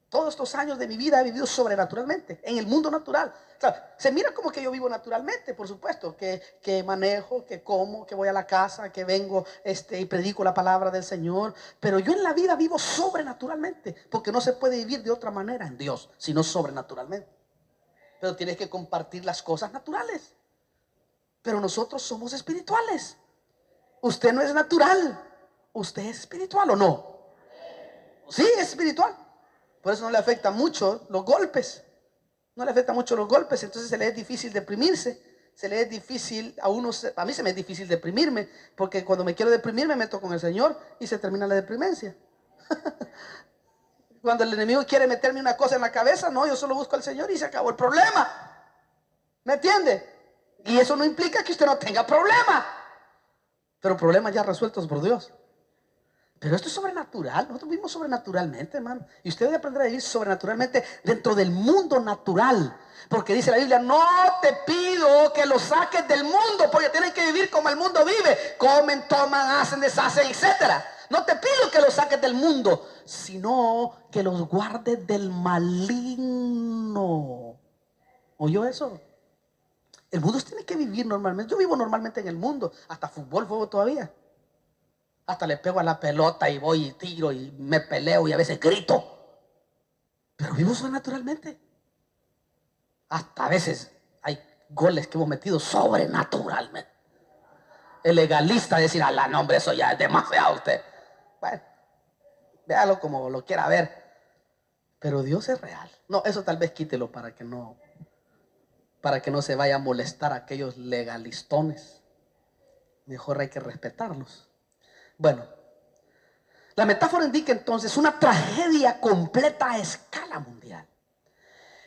Todos estos años de mi vida he vivido sobrenaturalmente en el mundo natural. O sea, se mira como que yo vivo naturalmente, por supuesto, que manejo, que como, que voy a la casa, que vengo y predico la palabra del Señor. Pero yo en la vida vivo sobrenaturalmente, porque no se puede vivir de otra manera en Dios, sino sobrenaturalmente. Pero tienes que compartir las cosas naturales. Pero nosotros somos espirituales. Usted no es natural. ¿Usted es espiritual o no? Sí, es espiritual. Por eso no le afecta mucho los golpes. No le afecta mucho los golpes. Entonces se le es difícil deprimirse. Se le es difícil a mí se me es difícil deprimirme. Porque cuando me quiero deprimir me meto con el Señor y se termina la deprimencia. Cuando el enemigo quiere meterme una cosa en la cabeza, no, yo solo busco al Señor y se acabó el problema. ¿Me entiende? Y eso no implica que usted no tenga problema. Pero problemas ya resueltos por Dios. Pero esto es sobrenatural. Nosotros vivimos sobrenaturalmente, hermano. Y usted debe aprender a vivir sobrenaturalmente dentro del mundo natural. Porque dice la Biblia, no te pido que los saques del mundo, porque tienen que vivir como el mundo vive. Comen, toman, hacen, deshacen, etc. No te pido que los saques del mundo, sino que los guardes del maligno. ¿Oyó eso? El mundo tiene que vivir normalmente. Yo vivo normalmente en el mundo. Hasta fútbol juego todavía. Hasta le pego a la pelota y voy y tiro y me peleo y a veces grito. Pero vivo sobrenaturalmente. Hasta a veces hay goles que hemos metido sobrenaturalmente. El legalista decir, ala, no, hombre, eso ya es demasiado usted. Bueno, véalo como lo quiera ver. Pero Dios es real. No, eso tal vez quítelo para que no se vaya a molestar a aquellos legalistones. Mejor hay que respetarlos. Bueno, la metáfora indica entonces una tragedia completa a escala mundial.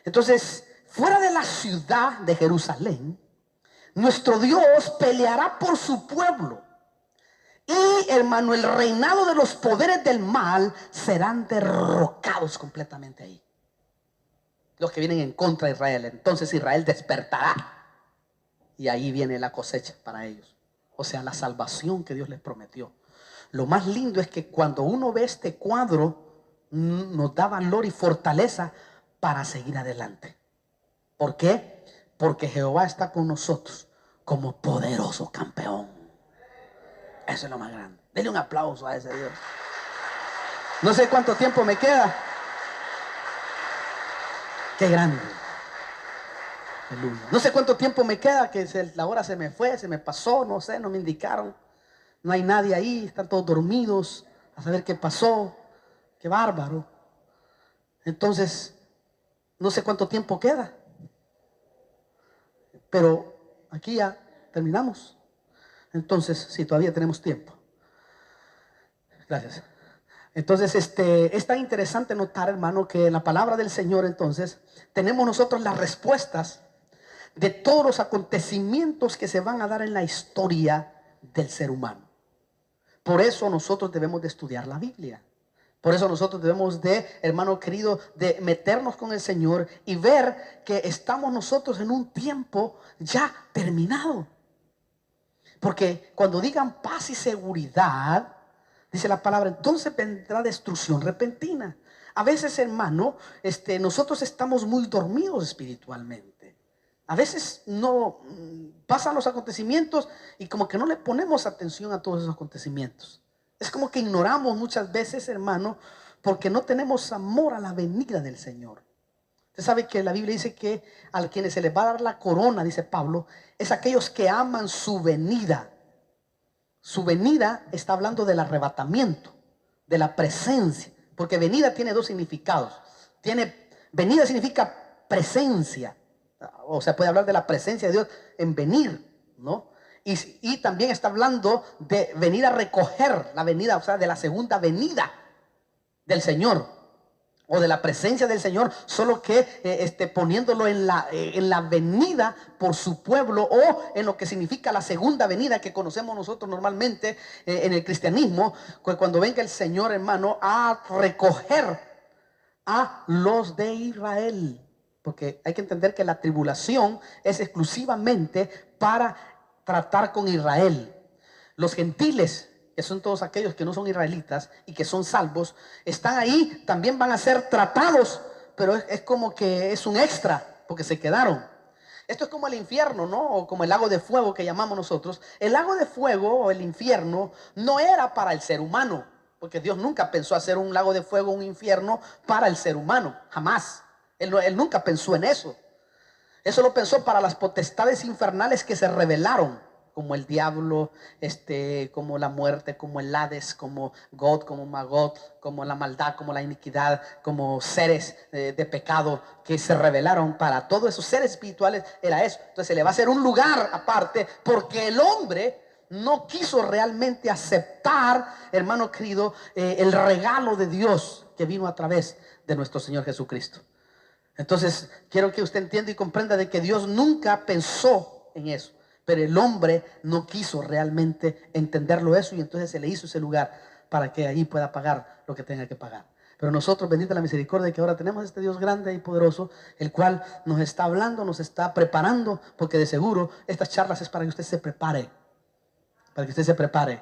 Entonces, fuera de la ciudad de Jerusalén, nuestro Dios peleará por su pueblo. Y, hermano, el reinado de los poderes del mal serán derrocados completamente ahí. Los que vienen en contra de Israel. Entonces Israel despertará. Y ahí viene la cosecha para ellos. O sea, la salvación que Dios les prometió. Lo más lindo es que cuando uno ve este cuadro, nos da valor y fortaleza para seguir adelante. ¿Por qué? porque Jehová está con nosotros como poderoso campeón. Eso es lo más grande. Denle un aplauso a ese Dios. No sé cuánto tiempo me queda. Qué grande. Aleluya. No sé cuánto tiempo me queda, que la hora se me fue, se me pasó, no sé, no me indicaron. No hay nadie ahí, están todos dormidos, a saber qué pasó. Qué bárbaro. Entonces, no sé cuánto tiempo queda, pero aquí ya terminamos. Entonces, sí, todavía tenemos tiempo. Gracias. Entonces, es tan interesante notar, hermano, que en la palabra del Señor, entonces, tenemos nosotros las respuestas de todos los acontecimientos que se van a dar en la historia del ser humano. Por eso nosotros debemos de estudiar la Biblia. Por eso nosotros debemos de, hermano querido, de meternos con el Señor y ver que estamos nosotros en un tiempo ya terminado. Porque cuando digan paz y seguridad, dice la palabra, entonces vendrá destrucción repentina. A veces, hermano, nosotros estamos muy dormidos espiritualmente. A veces no pasan los acontecimientos y como que no le ponemos atención a todos esos acontecimientos. Es como que ignoramos muchas veces, hermano, porque no tenemos amor a la venida del Señor. Usted sabe que la Biblia dice que a quienes se les va a dar la corona, dice Pablo, es aquellos que aman su venida. Su venida está hablando del arrebatamiento, de la presencia, porque venida tiene dos significados. Venida significa presencia, o sea, puede hablar de la presencia de Dios en venir, ¿no? Y también está hablando de venir a recoger la venida, o sea, de la segunda venida del Señor, o de la presencia del Señor, solo que poniéndolo en la venida por su pueblo, o en lo que significa la segunda venida que conocemos nosotros normalmente en el cristianismo, cuando venga el Señor, hermano, a recoger a los de Israel. Porque hay que entender que la tribulación es exclusivamente para tratar con Israel. Los gentiles, que son todos aquellos que no son israelitas y que son salvos, están ahí, también van a ser tratados, pero es como que es un extra, porque se quedaron. Esto es como el infierno, ¿no? O como el lago de fuego que llamamos nosotros. El lago de fuego o el infierno no era para el ser humano, porque Dios nunca pensó hacer un lago de fuego, un infierno para el ser humano, jamás. Él nunca pensó en eso. Eso lo pensó para las potestades infernales que se rebelaron, como el diablo, como la muerte, como el Hades, como God, como Magot, como la maldad, como la iniquidad, como seres de pecado que se rebelaron. Para todos esos seres espirituales era eso. Entonces se le va a hacer un lugar aparte, porque el hombre no quiso realmente aceptar, hermano querido, el regalo de Dios que vino a través de nuestro Señor Jesucristo. Entonces quiero que usted entienda y comprenda de que Dios nunca pensó en eso, pero el hombre no quiso realmente entenderlo eso, y entonces se le hizo ese lugar para que ahí pueda pagar lo que tenga que pagar. Pero nosotros, bendita la misericordia, que ahora tenemos este Dios grande y poderoso, el cual nos está hablando, nos está preparando, porque de seguro estas charlas es para que usted se prepare, para que usted se prepare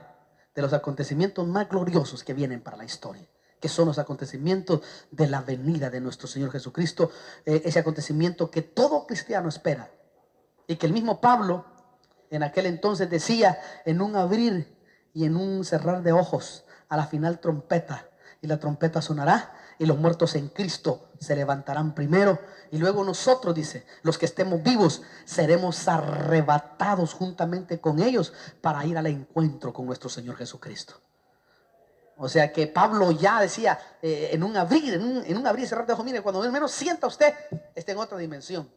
de los acontecimientos más gloriosos que vienen para la historia, que son los acontecimientos de la venida de nuestro Señor Jesucristo, ese acontecimiento que todo cristiano espera, y que el mismo Pablo en aquel entonces decía: en un abrir y en un cerrar de ojos, a la final trompeta, y la trompeta sonará, y los muertos en Cristo se levantarán primero, y luego nosotros, dice, los que estemos vivos seremos arrebatados juntamente con ellos para ir al encuentro con nuestro Señor Jesucristo. O sea que Pablo ya decía, en un abrir y cerrar de ojos, mire, cuando menos sienta usted, está en otra dimensión.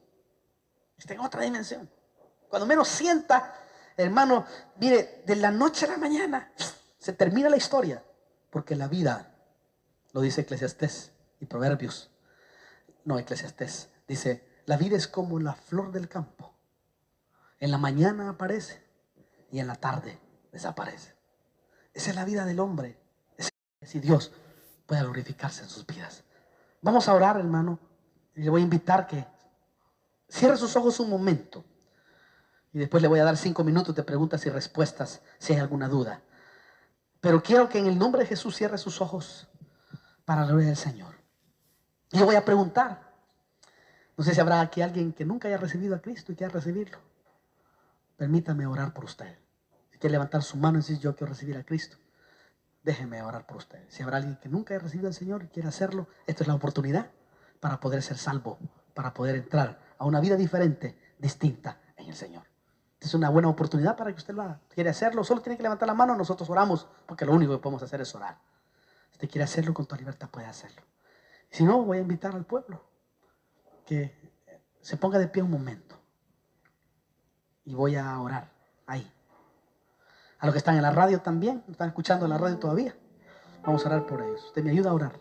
Está en otra dimensión. Cuando menos sienta, hermano, mire, de la noche a la mañana se termina la historia, porque la vida, lo dice Eclesiastés y Proverbios, no Eclesiastés, dice: la vida es como la flor del campo, en la mañana aparece y en la tarde desaparece. Esa es la vida del hombre. Si Dios pueda glorificarse en sus vidas. Vamos a orar, hermano, y le voy a invitar que cierre sus ojos un momento, y después le voy a dar 5 minutos de preguntas y respuestas si hay alguna duda. Pero quiero que en el nombre de Jesús cierre sus ojos para la gloria del Señor. Y yo voy a preguntar. No sé si habrá aquí alguien que nunca haya recibido a Cristo y quiera recibirlo. Permítame orar por usted. Si quiere levantar su mano y decir yo quiero recibir a Cristo, déjeme orar por usted. Si habrá alguien que nunca haya recibido al Señor y quiere hacerlo, esta es la oportunidad para poder ser salvo, para poder entrar a una vida diferente, distinta en el Señor. Es una buena oportunidad para que usted lo haga. ¿Quiere hacerlo? Solo tiene que levantar la mano, nosotros oramos, porque lo único que podemos hacer es orar. Si usted quiere hacerlo con toda libertad, puede hacerlo. Si no, voy a invitar al pueblo que se ponga de pie un momento y voy a orar ahí. A los que están en la radio también, están escuchando en la radio todavía, vamos a orar por ellos. Usted me ayuda a orar.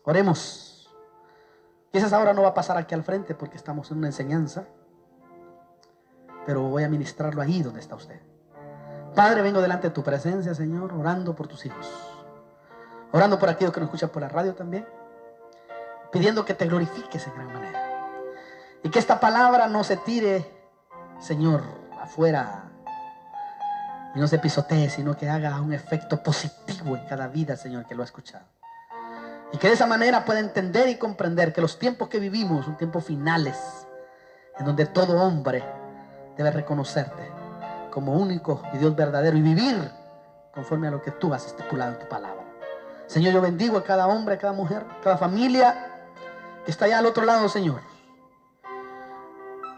Oremos. Quizás ahora no va a pasar aquí al frente porque estamos en una enseñanza, pero voy a ministrarlo ahí donde está usted. Padre, vengo delante de tu presencia, Señor, orando por tus hijos, orando por aquellos que nos escuchan por la radio también, pidiendo que te glorifiques en gran manera y que esta palabra no se tire, Señor, afuera y no se pisotee, sino que haga un efecto positivo en cada vida, Señor, que lo ha escuchado. Y que de esa manera pueda entender y comprender que los tiempos que vivimos son tiempos finales, en donde todo hombre debe reconocerte como único y Dios verdadero y vivir conforme a lo que tú has estipulado en tu palabra. Señor, yo bendigo a cada hombre, a cada mujer, a cada familia que está allá al otro lado, Señor.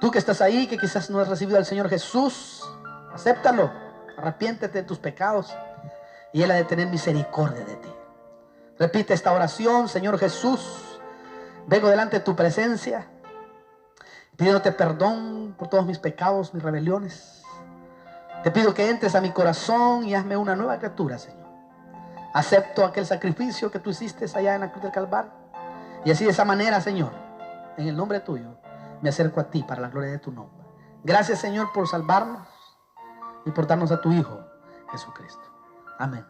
Tú que estás ahí, que quizás no has recibido al Señor Jesús, acéptalo, arrepiéntete de tus pecados y Él ha de tener misericordia de ti. Repite esta oración: Señor Jesús, vengo delante de tu presencia, pidiéndote perdón por todos mis pecados, mis rebeliones. Te pido que entres a mi corazón y hazme una nueva criatura, Señor. Acepto aquel sacrificio que tú hiciste allá en la cruz del Calvario. Y así de esa manera, Señor, en el nombre tuyo, me acerco a ti para la gloria de tu nombre. Gracias, Señor, por salvarnos y por darnos a tu Hijo, Jesucristo. Amén.